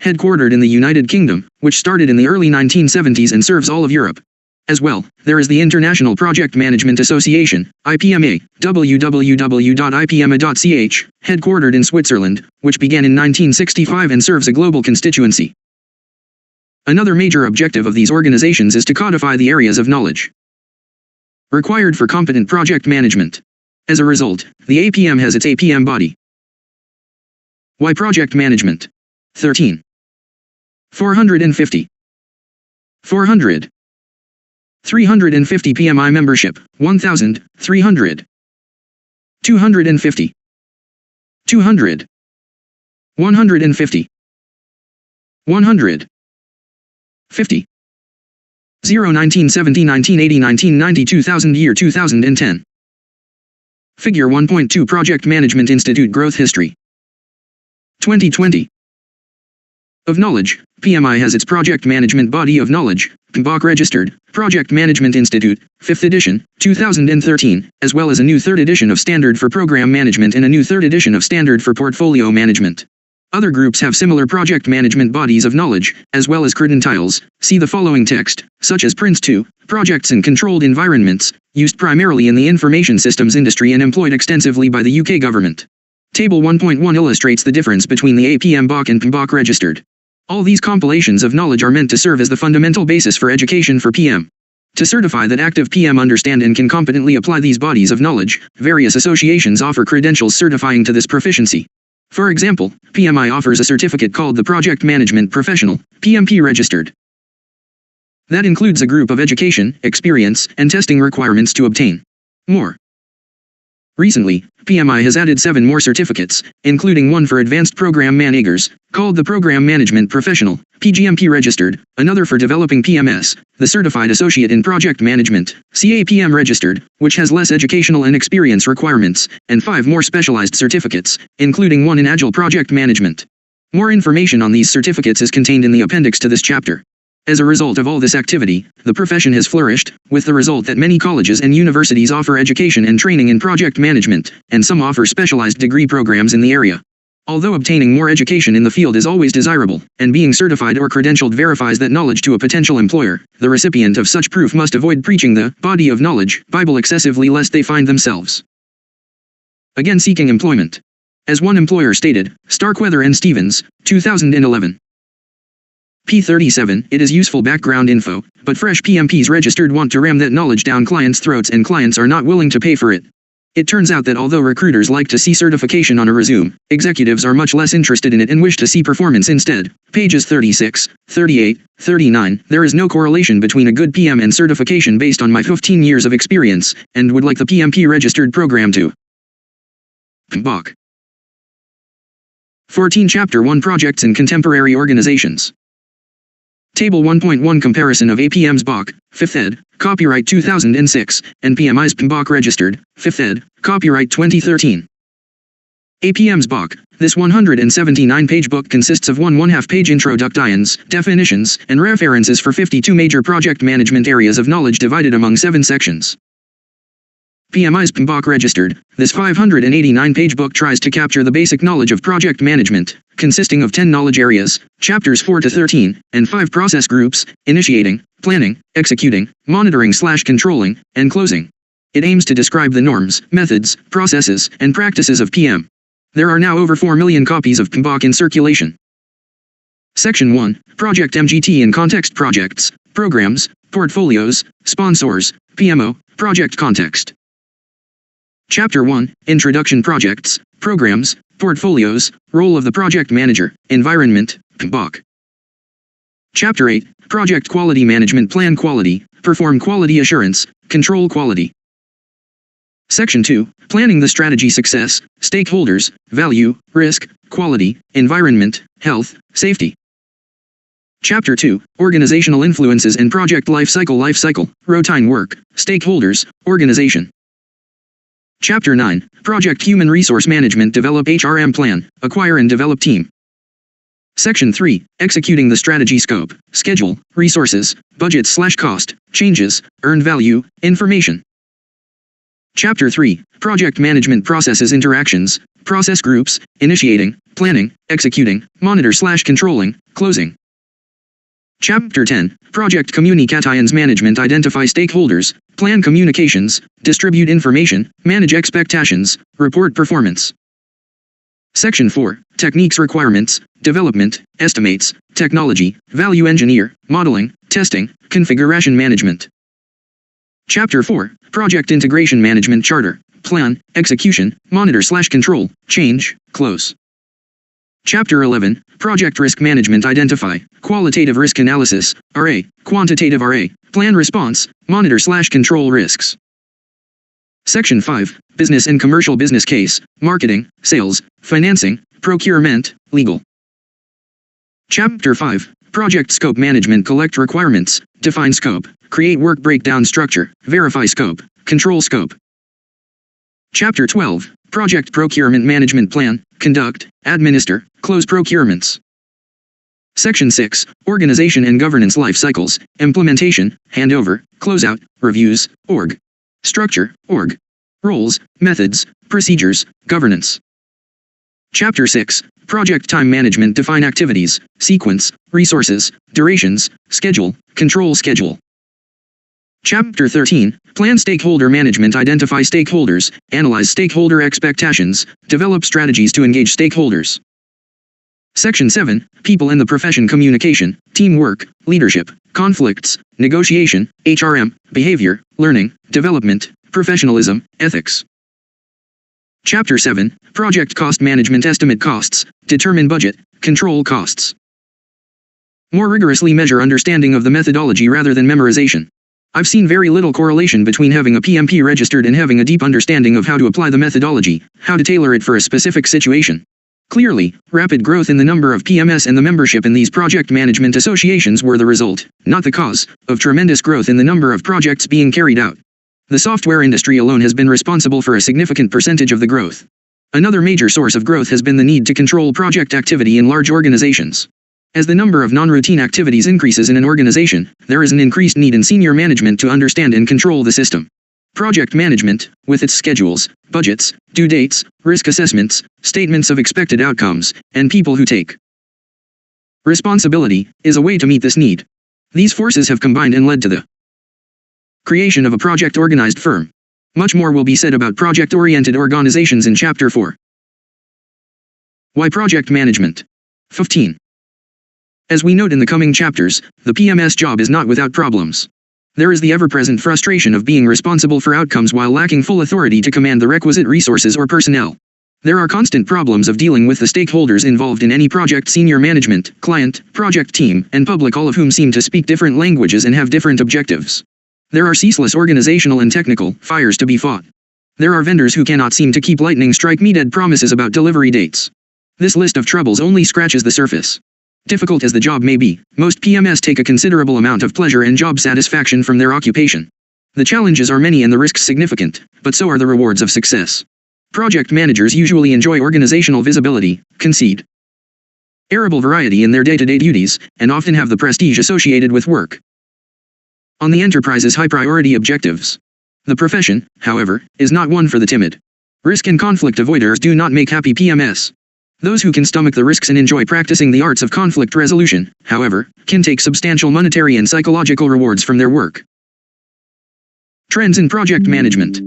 headquartered in the United Kingdom, which started in the early 1970s and serves all of Europe. As well, there is the International Project Management Association, IPMA, www.ipma.ch, headquartered in Switzerland, which began in 1965 and serves a global constituency. Another major objective of these organizations is to codify the areas of knowledge required for competent project management. As a result, the APM has its APM body. Why project management? 13. 450. 400. 350 PMI membership, 1,000, 300. 250. 200. 150. 100. 50. 1970 1980 1990 2000 year 2010. Figure 1.2 Project Management Institute Growth History 2020. Of Knowledge, PMI has its Project Management Body of Knowledge, PMBOK registered, Project Management Institute, 5th edition, 2013, as well as a new 3rd edition of Standard for Program Management and a new 3rd edition of Standard for Portfolio Management. Other groups have similar project management bodies of knowledge, as well as credentials. See the following text, such as Prince 2, Projects in Controlled Environments, used primarily in the information systems industry and employed extensively by the UK government. Table 1.1 illustrates the difference between the APM BOK and PMBOK registered. All these compilations of knowledge are meant to serve as the fundamental basis for education for PM. To certify that active PM understand and can competently apply these bodies of knowledge, various associations offer credentials certifying to this proficiency. For example, PMI offers a certificate called the Project Management Professional, PMP registered. That includes a group of education, experience, and testing requirements to obtain. More. Recently, PMI has added 7 more certificates, including one for advanced program managers, called the Program Management Professional, PGMP registered, another for developing PMS, the Certified Associate in Project Management, CAPM registered, which has less educational and experience requirements, and 5 more specialized certificates, including one in Agile Project Management. More information on these certificates is contained in the appendix to this chapter. As a result of all this activity, the profession has flourished, with the result that many colleges and universities offer education and training in project management, and some offer specialized degree programs in the area. Although obtaining more education in the field is always desirable, and being certified or credentialed verifies that knowledge to a potential employer, the recipient of such proof must avoid preaching the body of knowledge Bible excessively lest they find themselves again seeking employment. As one employer stated, Starkweather and Stevens, 2011. P37, it is useful background info, but fresh PMPs registered want to ram that knowledge down clients' throats and clients are not willing to pay for it. It turns out that although recruiters like to see certification on a resume, executives are much less interested in it and wish to see performance instead. Pages 36, 38, 39, there is no correlation between a good PM and certification based on my 15 years of experience, and would like the PMP registered program to. PMBOK. 14 Chapter 1 Projects in Contemporary Organizations. Table 1.1 Comparison of APM's BOK, 5th ed., copyright 2006, and PMI's PMBOK registered, 5th ed., copyright 2013. APM's BOK. This 179-page book consists of 1/2-page introductions, definitions, and references for 52 major project management areas of knowledge divided among 7 sections. PMI's PMBOK registered. This 589-page book tries to capture the basic knowledge of project management, consisting of 10 knowledge areas, chapters 4 to 13, and 5 process groups: initiating, planning, executing, monitoring/controlling, and closing. It aims to describe the norms, methods, processes, and practices of PM. There are now over 4 million copies of PMBOK in circulation. Section 1, Project MGT in Context Projects, Programs, Portfolios, Sponsors, PMO, Project Context. Chapter 1, Introduction Projects, Programs, Portfolios, Role of the Project Manager, Environment, PMBOK. Chapter 8, Project Quality Management Plan Quality, Perform Quality Assurance, Control Quality. Section 2, Planning the Strategy Success, Stakeholders, Value, Risk, Quality, Environment, Health, Safety. Chapter 2, Organizational Influences in Project Lifecycle, Routine Work, Stakeholders, Organization. Chapter 9, Project Human Resource Management Develop HRM Plan, Acquire and Develop Team. Section 3, Executing the Strategy Scope, Schedule, Resources, Budget/Cost, Changes, Earned Value, Information. Chapter 3, Project Management Processes Interactions, Process Groups, Initiating, Planning, Executing, Monitor/Controlling, Closing. Chapter 10, Project Communications Management Identify Stakeholders, Plan Communications, Distribute Information, Manage Expectations, Report Performance. Section 4, Techniques Requirements, Development, Estimates, Technology, Value Engineer, Modeling, Testing, Configuration Management. Chapter 4, Project Integration Management Charter, Plan, Execution, Monitor/Control, Change, Close. Chapter 11, Project Risk Management Identify, Qualitative Risk Analysis, RA, Quantitative RA, Plan Response, Monitor/Control Risks. Section 5, Business and Commercial Business Case, Marketing, Sales, Financing, Procurement, Legal. Chapter 5, Project Scope Management Collect Requirements, Define Scope, Create Work Breakdown Structure, Verify Scope, Control Scope. Chapter 12, Project Procurement Management Plan, Conduct, Administer, Close Procurements. Section 6, Organization and Governance Life Cycles, Implementation, Handover, Closeout, Reviews, Org. Structure, Org. Roles, Methods, Procedures, Governance. Chapter 6, Project Time Management Define Activities, Sequence, Resources, Durations, Schedule, Control Schedule. Chapter 13, Plan Stakeholder Management Identify Stakeholders, Analyze Stakeholder Expectations, Develop Strategies to Engage Stakeholders. Section 7, People and the Profession Communication, Teamwork, Leadership, Conflicts, Negotiation, HRM, Behavior, Learning, Development, Professionalism, Ethics. Chapter 7, Project Cost Management. Estimate costs, determine budget, control costs. More rigorously measure understanding of the methodology rather than memorization. I've seen very little correlation between having a PMP registered and having a deep understanding of how to apply the methodology, how to tailor it for a specific situation. Clearly, rapid growth in the number of PMS and the membership in these project management associations were the result, not the cause, of tremendous growth in the number of projects being carried out. The software industry alone has been responsible for a significant percentage of the growth. Another major source of growth has been the need to control project activity in large organizations. As the number of non-routine activities increases in an organization, there is an increased need in senior management to understand and control the system. Project management, with its schedules, budgets, due dates, risk assessments, statements of expected outcomes, and people who take responsibility, is a way to meet this need. These forces have combined and led to the creation of a project-organized firm. Much more will be said about project-oriented organizations in Chapter 4. Why project management? 15. As we note in the coming chapters, the PMS job is not without problems. There is the ever-present frustration of being responsible for outcomes while lacking full authority to command the requisite resources or personnel. There are constant problems of dealing with the stakeholders involved in any project: senior management, client, project team, and public, all of whom seem to speak different languages and have different objectives. There are ceaseless organizational and technical fires to be fought. There are vendors who cannot seem to keep lightning strike me dead promises about delivery dates. This list of troubles only scratches the surface. Difficult as the job may be, most PMS take a considerable amount of pleasure and job satisfaction from their occupation. The challenges are many and the risks significant, but so are the rewards of success. Project managers usually enjoy organizational visibility, considerable variety in their day-to-day duties, and often have the prestige associated with work on the enterprise's high-priority objectives. The profession, however, is not one for the timid. Risk and conflict avoiders do not make happy PMS. Those who can stomach the risks and enjoy practicing the arts of conflict resolution, however, can take substantial monetary and psychological rewards from their work. Trends in project management.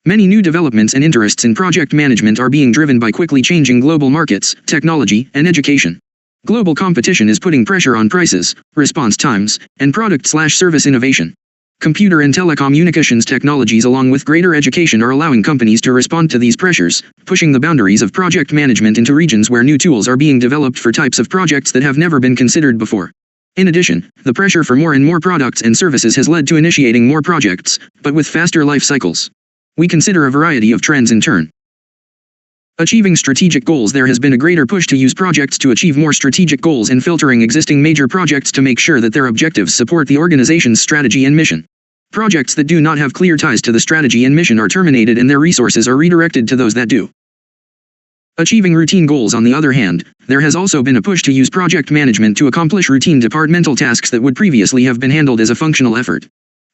Many new developments and interests in project management are being driven by quickly changing global markets, technology, and education. Global competition is putting pressure on prices, response times, and product/service innovation. Computer and telecommunications technologies along with greater education are allowing companies to respond to these pressures, pushing the boundaries of project management into regions where new tools are being developed for types of projects that have never been considered before. In addition, the pressure for more and more products and services has led to initiating more projects, but with faster life cycles. We consider a variety of trends in turn. Achieving strategic goals. There has been a greater push to use projects to achieve more strategic goals and filtering existing major projects to make sure that their objectives support the organization's strategy and mission. Projects that do not have clear ties to the strategy and mission are terminated and their resources are redirected to those that do. Achieving routine goals. On the other hand, there has also been a push to use project management to accomplish routine departmental tasks that would previously have been handled as a functional effort.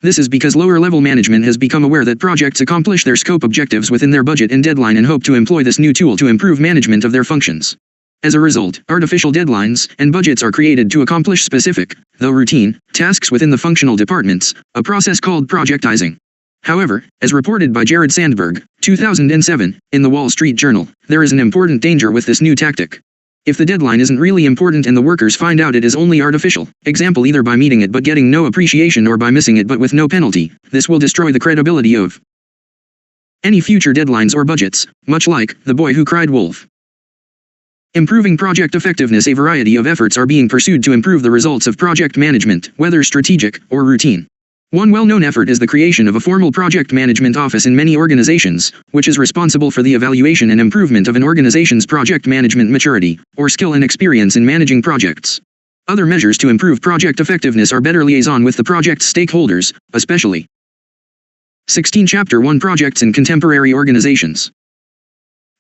This is because lower-level management has become aware that projects accomplish their scope objectives within their budget and deadline and hope to employ this new tool to improve management of their functions. As a result, artificial deadlines and budgets are created to accomplish specific, though routine, tasks within the functional departments, a process called projectizing. However, as reported by Jared Sandberg, 2007, in the Wall Street Journal, there is an important danger with this new tactic. If the deadline isn't really important and the workers find out it is only artificial, example either by meeting it but getting no appreciation or by missing it but with no penalty, this will destroy the credibility of any future deadlines or budgets, much like the boy who cried wolf. Improving project effectiveness. A variety of efforts are being pursued to improve the results of project management, whether strategic or routine. One well-known effort is the creation of a formal project management office in many organizations, which is responsible for the evaluation and improvement of an organization's project management maturity, or skill and experience in managing projects. Other measures to improve project effectiveness are better liaison with the project's stakeholders, especially 16 Chapter 1 Projects in Contemporary Organizations.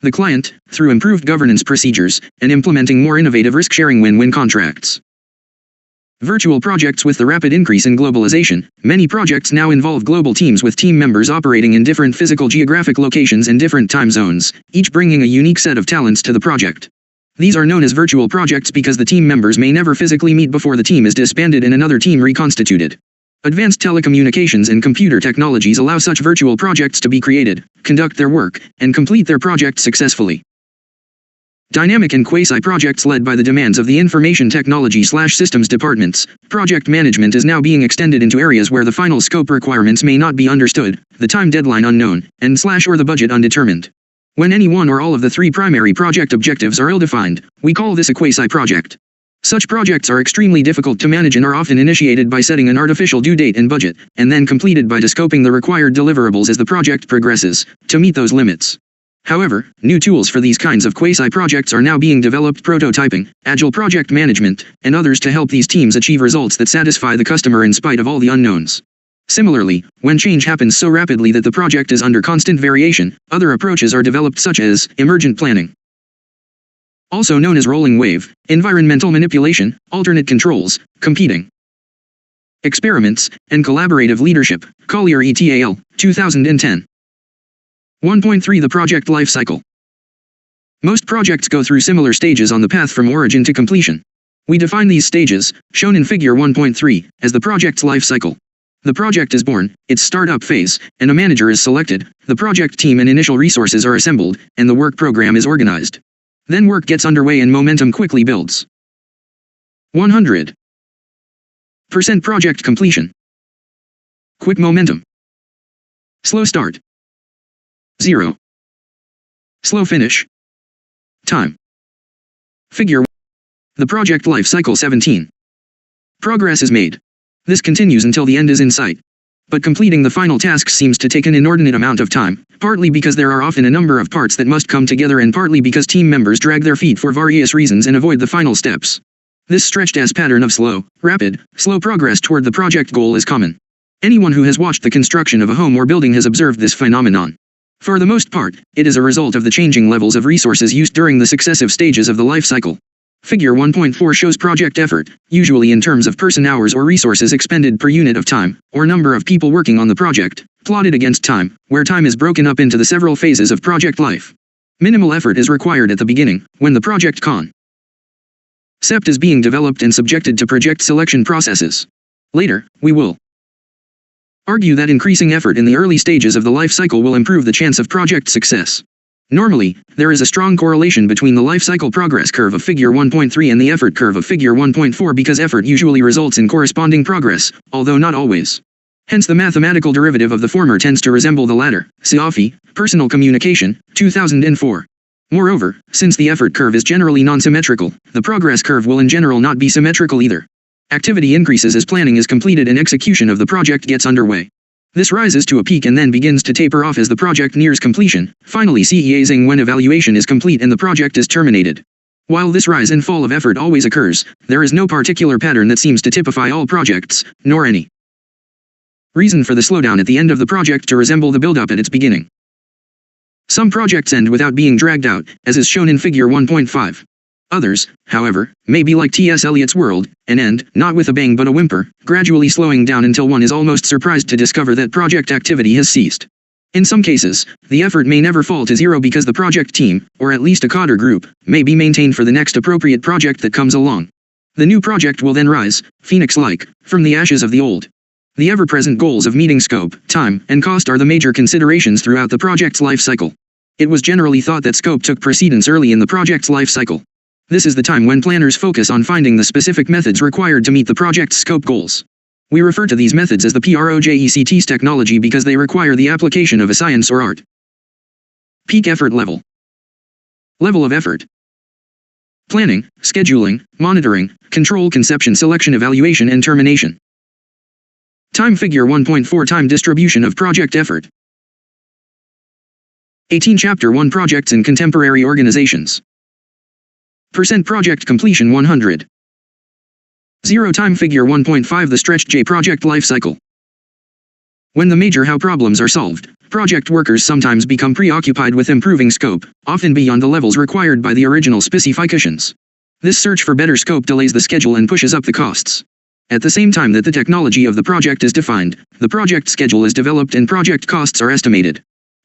The client, through improved governance procedures, and implementing more innovative risk-sharing win-win contracts. Virtual projects. With the rapid increase in globalization, many projects now involve global teams with team members operating in different physical geographic locations and different time zones, each bringing a unique set of talents to the project. These are known as virtual projects because the team members may never physically meet before the team is disbanded and another team reconstituted. Advanced telecommunications and computer technologies allow such virtual projects to be created, conduct their work, and complete their project successfully. Dynamic and quasi-projects led by the demands of the information technology/systems departments. Project management is now being extended into areas where the final scope requirements may not be understood, the time deadline unknown, or the budget undetermined. When any one or all of the three primary project objectives are ill-defined, we call this a quasi-project. Such projects are extremely difficult to manage and are often initiated by setting an artificial due date and budget, and then completed by descoping the required deliverables as the project progresses, to meet those limits. However, new tools for these kinds of quasi-projects are now being developed: prototyping, agile project management, and others to help these teams achieve results that satisfy the customer in spite of all the unknowns. Similarly, when change happens so rapidly that the project is under constant variation, other approaches are developed such as emergent planning, also known as rolling wave, environmental manipulation, alternate controls, competing experiments, and collaborative leadership. Collier et al., 2010. 1.3 The project life cycle. Most projects go through similar stages on the path from origin to completion. We define these stages, shown in Figure 1.3, as the project's life cycle. The project is born, its startup phase, and a manager is selected, the project team and initial resources are assembled, and the work program is organized. Then work gets underway and momentum quickly builds. 100% project completion. Quick momentum. Slow start. 0. Slow finish. Time. Figure 1. The project life cycle 17. Progress is made. This continues until the end is in sight. But completing the final task seems to take an inordinate amount of time, partly because there are often a number of parts that must come together and partly because team members drag their feet for various reasons and avoid the final steps. This stretched-as pattern of slow progress toward the project goal is common. Anyone who has watched the construction of a home or building has observed this phenomenon. For the most part, it is a result of the changing levels of resources used during the successive stages of the life cycle. Figure 1.4 shows project effort, usually in terms of person-hours or resources expended per unit of time, or number of people working on the project, plotted against time, where time is broken up into the several phases of project life. Minimal effort is required at the beginning, when the project concept is being developed and subjected to project selection processes. Later, we will argue that increasing effort in the early stages of the life cycle will improve the chance of project success. Normally, there is a strong correlation between the life cycle progress curve of Figure 1.3 and the effort curve of Figure 1.4 because effort usually results in corresponding progress, although not always. Hence the mathematical derivative of the former tends to resemble the latter. Siafi, Personal Communication, 2004. Moreover, since the effort curve is generally non-symmetrical, the progress curve will in general not be symmetrical either. Activity increases as planning is completed and execution of the project gets underway. This rises to a peak and then begins to taper off as the project nears completion, finally ceasing when evaluation is complete and the project is terminated. While this rise and fall of effort always occurs, there is no particular pattern that seems to typify all projects, nor any reason for the slowdown at the end of the project to resemble the build-up at its beginning. Some projects end without being dragged out, as is shown in Figure 1.5. Others, however, may be like T.S. Eliot's world, and end, not with a bang but a whimper, gradually slowing down until one is almost surprised to discover that project activity has ceased. In some cases, the effort may never fall to zero because the project team, or at least a cadre group, may be maintained for the next appropriate project that comes along. The new project will then rise, phoenix-like, from the ashes of the old. The ever-present goals of meeting scope, time, and cost are the major considerations throughout the project's life cycle. It was generally thought that scope took precedence early in the project's life cycle. This is the time when planners focus on finding the specific methods required to meet the project's scope goals. We refer to these methods as the PROJECT's technology because they require the application of a science or art. Peak effort level. Level of effort. Planning, scheduling, monitoring, control, conception, selection, evaluation, and termination. Time. Figure 1.4 Time distribution of project effort. 18 Chapter 1 Projects in Contemporary Organizations. Project completion 100. 0 Time. Figure 1.5 The stretched J project life cycle. When the major how problems are solved, project workers sometimes become preoccupied with improving scope, often beyond the levels required by the original specifications. This search for better scope delays the schedule and pushes up the costs. At the same time that the technology of the project is defined, the project schedule is developed and project costs are estimated.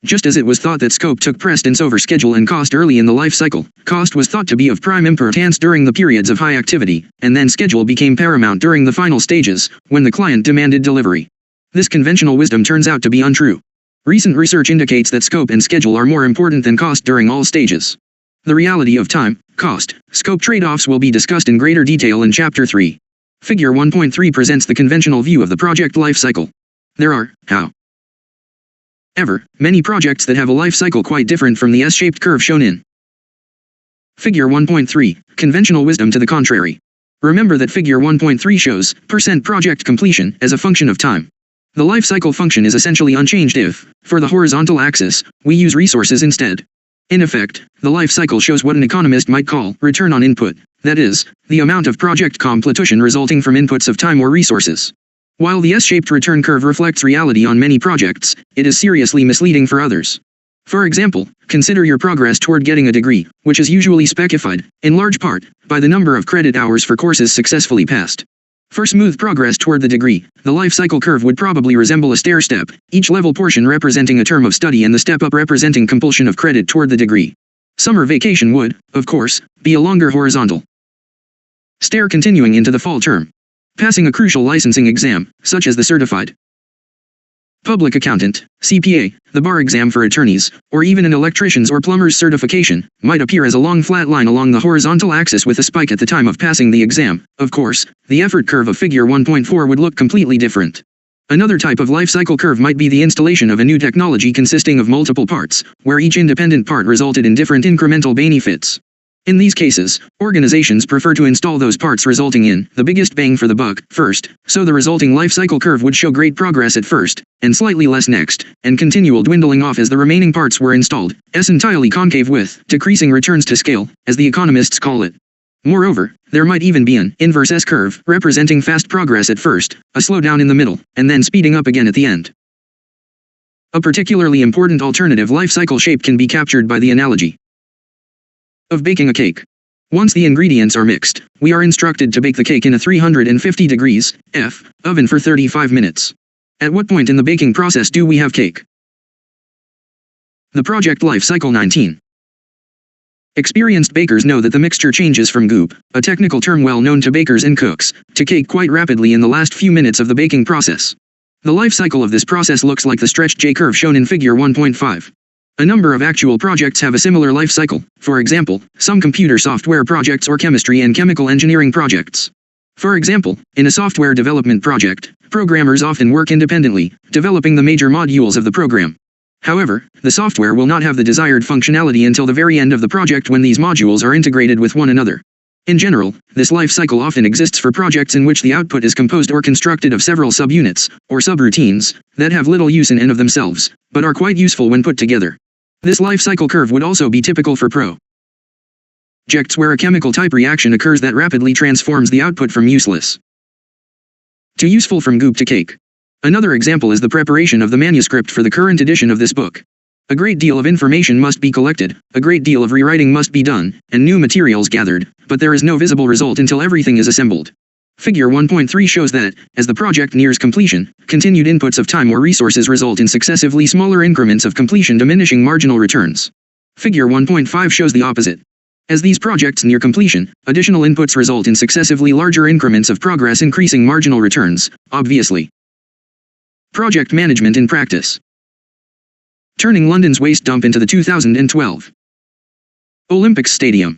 Just as it was thought that scope took precedence over schedule and cost early in the life cycle, cost was thought to be of prime importance during the periods of high activity, and then schedule became paramount during the final stages, when the client demanded delivery. This conventional wisdom turns out to be untrue. Recent research indicates that scope and schedule are more important than cost during all stages. The reality of time, cost, scope trade-offs will be discussed in greater detail in Chapter 3. Figure 1.3 presents the conventional view of the project life cycle. There are, however, many projects that have a life cycle quite different from the S-shaped curve shown in Figure 1.3, conventional wisdom to the contrary. Remember that Figure 1.3 shows % project completion as a function of time. The life cycle function is essentially unchanged if, for the horizontal axis, we use resources instead. In effect, the life cycle shows what an economist might call return on input, that is, the amount of project completion resulting from inputs of time or resources. While the S-shaped return curve reflects reality on many projects, it is seriously misleading for others. For example, consider your progress toward getting a degree, which is usually specified, in large part, by the number of credit hours for courses successfully passed. For smooth progress toward the degree, the life cycle curve would probably resemble a stair step, each level portion representing a term of study and the step up representing compulsion of credit toward the degree. Summer vacation would, of course, be a longer horizontal stair continuing into the fall term. Passing a crucial licensing exam, such as the Certified Public Accountant, CPA, the bar exam for attorneys, or even an electrician's or plumber's certification, might appear as a long flat line along the horizontal axis with a spike at the time of passing the exam. Of course, the effort curve of Figure 1.4 would look completely different. Another type of life cycle curve might be the installation of a new technology consisting of multiple parts, where each independent part resulted in different incremental benefits. In these cases, organizations prefer to install those parts resulting in the biggest bang for the buck first, so the resulting life cycle curve would show great progress at first, and slightly less next, and continual dwindling off as the remaining parts were installed, entirely concave with decreasing returns to scale, as the economists call it. Moreover, there might even be an inverse S-curve, representing fast progress at first, a slowdown in the middle, and then speeding up again at the end. A particularly important alternative life cycle shape can be captured by the analogy of baking a cake. Once the ingredients are mixed, we are instructed to bake the cake in a 350 degrees F oven for 35 minutes. At what point in the baking process do we have cake? The project life cycle 19. Experienced bakers know that the mixture changes from goop, a technical term well known to bakers and cooks, to cake quite rapidly in the last few minutes of the baking process. The life cycle of this process looks like the stretched J-curve shown in Figure 1.5. A number of actual projects have a similar life cycle, for example, some computer software projects or chemistry and chemical engineering projects. For example, in a software development project, programmers often work independently, developing the major modules of the program. However, the software will not have the desired functionality until the very end of the project when these modules are integrated with one another. In general, this life cycle often exists for projects in which the output is composed or constructed of several subunits, or subroutines, that have little use in and of themselves, but are quite useful when put together. This life cycle curve would also be typical for projects where a chemical type reaction occurs that rapidly transforms the output from useless to useful from goop to cake. Another example is the preparation of the manuscript for the current edition of this book. A great deal of information must be collected, a great deal of rewriting must be done, and new materials gathered, but there is no visible result until everything is assembled. Figure 1.3 shows that, as the project nears completion, continued inputs of time or resources result in successively smaller increments of completion diminishing marginal returns. Figure 1.5 shows the opposite. As these projects near completion, additional inputs result in successively larger increments of progress increasing marginal returns, obviously. Project management in practice. Turning London's waste dump into the 2012 Olympics Stadium.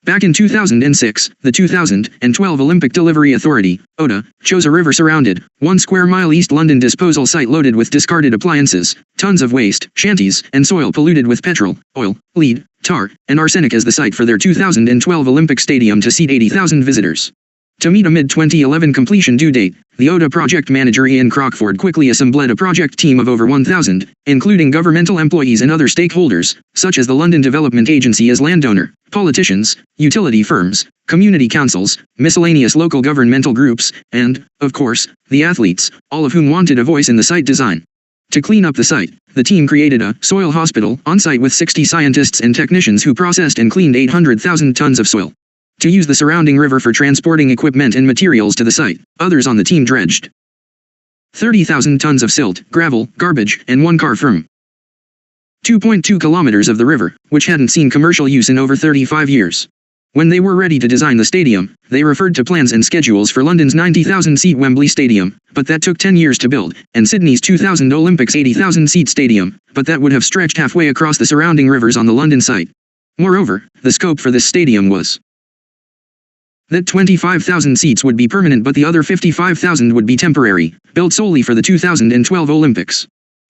Back in 2006, the 2012 Olympic Delivery Authority, ODA, chose a river-surrounded, 1 square mile East London disposal site loaded with discarded appliances, tons of waste, shanties, and soil polluted with petrol, oil, lead, tar, and arsenic as the site for their 2012 Olympic Stadium to seat 80,000 visitors. To meet a mid-2011 completion due date, the ODA project manager Ian Crockford quickly assembled a project team of over 1,000, including governmental employees and other stakeholders, such as the London Development Agency as landowner, politicians, utility firms, community councils, miscellaneous local governmental groups, and, of course, the athletes, all of whom wanted a voice in the site design. To clean up the site, the team created a soil hospital on site with 60 scientists and technicians who processed and cleaned 800,000 tons of soil. To use the surrounding river for transporting equipment and materials to the site, others on the team dredged 30,000 tons of silt, gravel, garbage, and 1 car from 2.2 kilometers of the river, which hadn't seen commercial use in over 35 years. When they were ready to design the stadium, they referred to plans and schedules for London's 90,000-seat Wembley Stadium, but that took 10 years to build, and Sydney's 2000 Olympics 80,000-seat stadium, but that would have stretched halfway across the surrounding rivers on the London site. Moreover, the scope for this stadium was that 25,000 seats would be permanent but the other 55,000 would be temporary, built solely for the 2012 Olympics.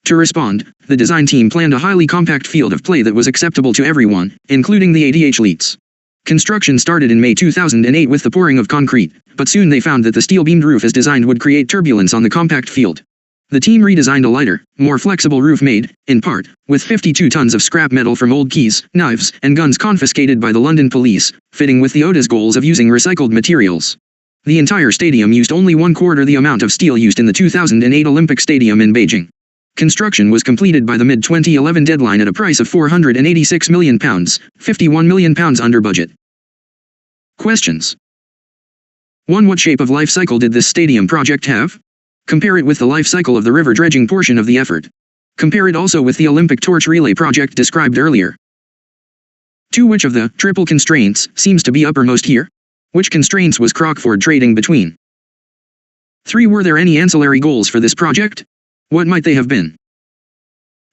To respond, the design team planned a highly compact field of play that was acceptable to everyone, including the athletes. Construction started in May 2008 with the pouring of concrete, but soon they found that the steel-beamed roof as designed would create turbulence on the compact field. The team redesigned a lighter, more flexible roof made, in part, with 52 tons of scrap metal from old keys, knives, and guns confiscated by the London police, fitting with the ODA's goals of using recycled materials. The entire stadium used only 1/4 the amount of steel used in the 2008 Olympic Stadium in Beijing. Construction was completed by the mid-2011 deadline at a price of £486 million, £51 million under budget. Questions. 1. What shape of life cycle did this stadium project have? Compare it with the life cycle of the river dredging portion of the effort. Compare it also with the Olympic torch relay project described earlier. 2. Which of the triple constraints seems to be uppermost here? Which constraints was Crockford trading between? 3. Were there any ancillary goals for this project? What might they have been?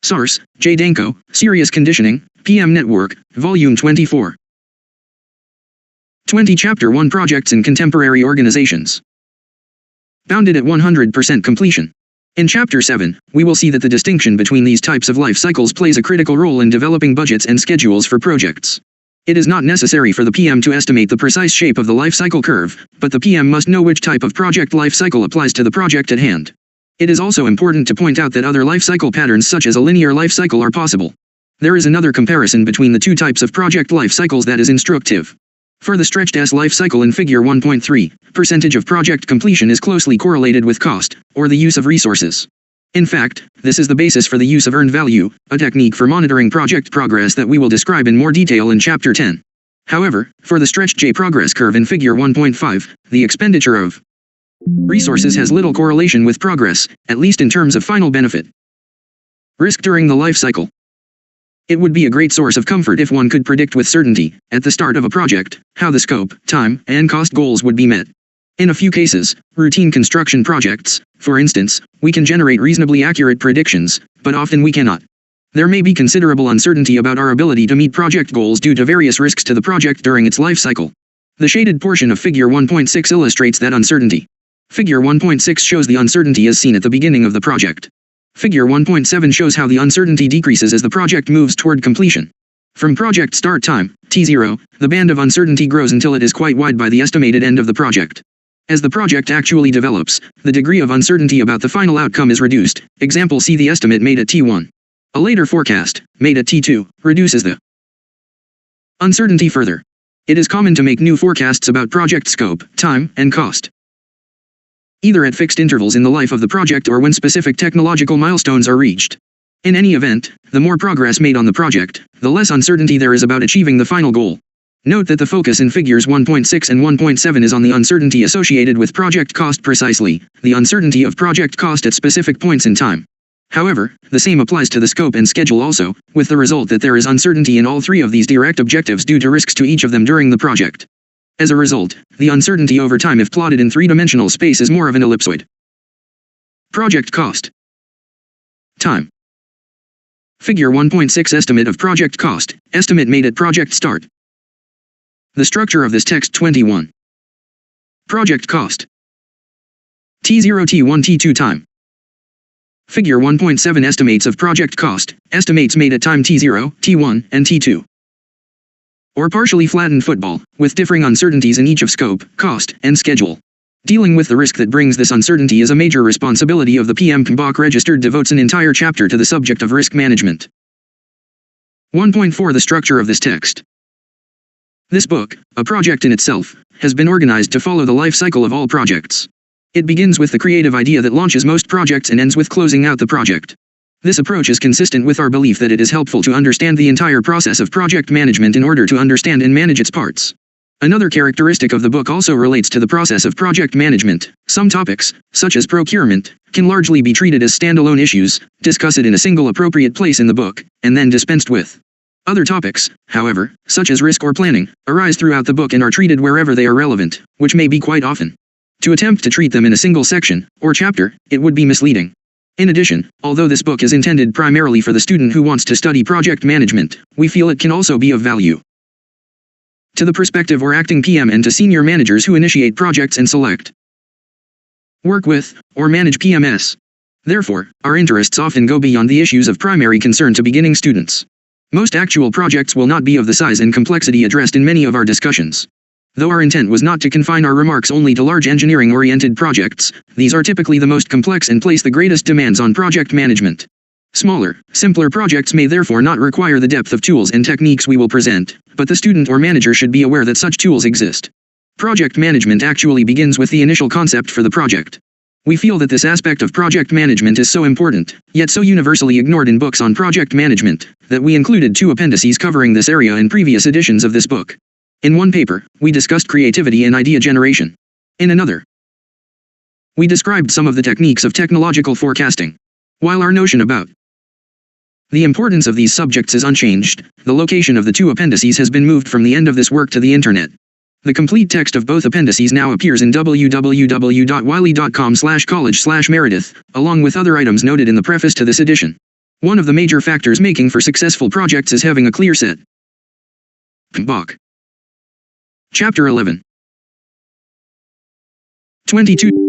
Source: J. Danko, Serious Conditioning, PM Network, Volume 24. 20. Chapter 1 Projects in Contemporary Organizations. Bounded at 100% completion. In Chapter 7, we will see that the distinction between these types of life cycles plays a critical role in developing budgets and schedules for projects. It is not necessary for the PM to estimate the precise shape of the life cycle curve, but the PM must know which type of project life cycle applies to the project at hand. It is also important to point out that other life cycle patterns such as a linear life cycle are possible. There is another comparison between the two types of project life cycles that is instructive. For the stretched S life cycle in Figure 1.3, percentage of project completion is closely correlated with cost, or the use of resources. In fact, this is the basis for the use of earned value, a technique for monitoring project progress that we will describe in more detail in Chapter 10. However, for the stretched J progress curve in Figure 1.5, the expenditure of resources has little correlation with progress, at least in terms of final benefit. Risk during the life cycle. It would be a great source of comfort if one could predict with certainty, at the start of a project, how the scope, time, and cost goals would be met. In a few cases, routine construction projects, for instance, we can generate reasonably accurate predictions, but often we cannot. There may be considerable uncertainty about our ability to meet project goals due to various risks to the project during its life cycle. The shaded portion of Figure 1.6 illustrates that uncertainty. Figure 1.6 shows the uncertainty as seen at the beginning of the project. Figure 1.7 shows how the uncertainty decreases as the project moves toward completion. From project start time, T0, the band of uncertainty grows until it is quite wide by the estimated end of the project. As the project actually develops, the degree of uncertainty about the final outcome is reduced. Example: see the estimate made at T1. A later forecast, made at T2, reduces the uncertainty further. It is common to make new forecasts about project scope, time, and cost, either at fixed intervals in the life of the project or when specific technological milestones are reached. In any event, the more progress made on the project, the less uncertainty there is about achieving the final goal. Note that the focus in Figures 1.6 and 1.7 is on the uncertainty associated with project cost precisely, the uncertainty of project cost at specific points in time. However, the same applies to the scope and schedule also, with the result that there is uncertainty in all three of these direct objectives due to risks to each of them during the project. As a result, the uncertainty over time if plotted in three-dimensional space is more of an ellipsoid. Project cost. Time. Figure 1.6 Estimate of project cost, estimate made at project start. The structure of this text 21. Project cost. T0 T1 T2 time. Figure 1.7 Estimates of project cost, estimates made at time T0, T1, and T2. Or partially flattened football, with differing uncertainties in each of scope, cost, and schedule. Dealing with the risk that brings this uncertainty is a major responsibility of the PM. Bach Registered devotes an entire chapter to the subject of risk management. 1.4 The structure of this text. This book, a project in itself, has been organized to follow the life cycle of all projects. It begins with the creative idea that launches most projects and ends with closing out the project. This approach is consistent with our belief that it is helpful to understand the entire process of project management in order to understand and manage its parts. Another characteristic of the book also relates to the process of project management. Some topics, such as procurement, can largely be treated as standalone issues, discuss it in a single appropriate place in the book, and then dispensed with. Other topics, however, such as risk or planning, arise throughout the book and are treated wherever they are relevant, which may be quite often. To attempt to treat them in a single section, or chapter, it would be misleading. In addition, although this book is intended primarily for the student who wants to study project management, we feel it can also be of value to the prospective or acting PM and to senior managers who initiate projects and select, work with, or manage PMS. Therefore, our interests often go beyond the issues of primary concern to beginning students. Most actual projects will not be of the size and complexity addressed in many of our discussions. Though our intent was not to confine our remarks only to large engineering-oriented projects, these are typically the most complex and place the greatest demands on project management. Smaller, simpler projects may therefore not require the depth of tools and techniques we will present, but the student or manager should be aware that such tools exist. Project management actually begins with the initial concept for the project. We feel that this aspect of project management is so important, yet so universally ignored in books on project management, that we included 2 appendices covering this area in previous editions of this book. In one paper, we discussed creativity and idea generation. In another, we described some of the techniques of technological forecasting. While our notion about the importance of these subjects is unchanged, the location of the 2 appendices has been moved from the end of this work to the internet. The complete text of both appendices now appears in www.wiley.com/college/Meredith, along with other items noted in the preface to this edition. One of the major factors making for successful projects is having a clear set. Bach. Chapter 11. 22.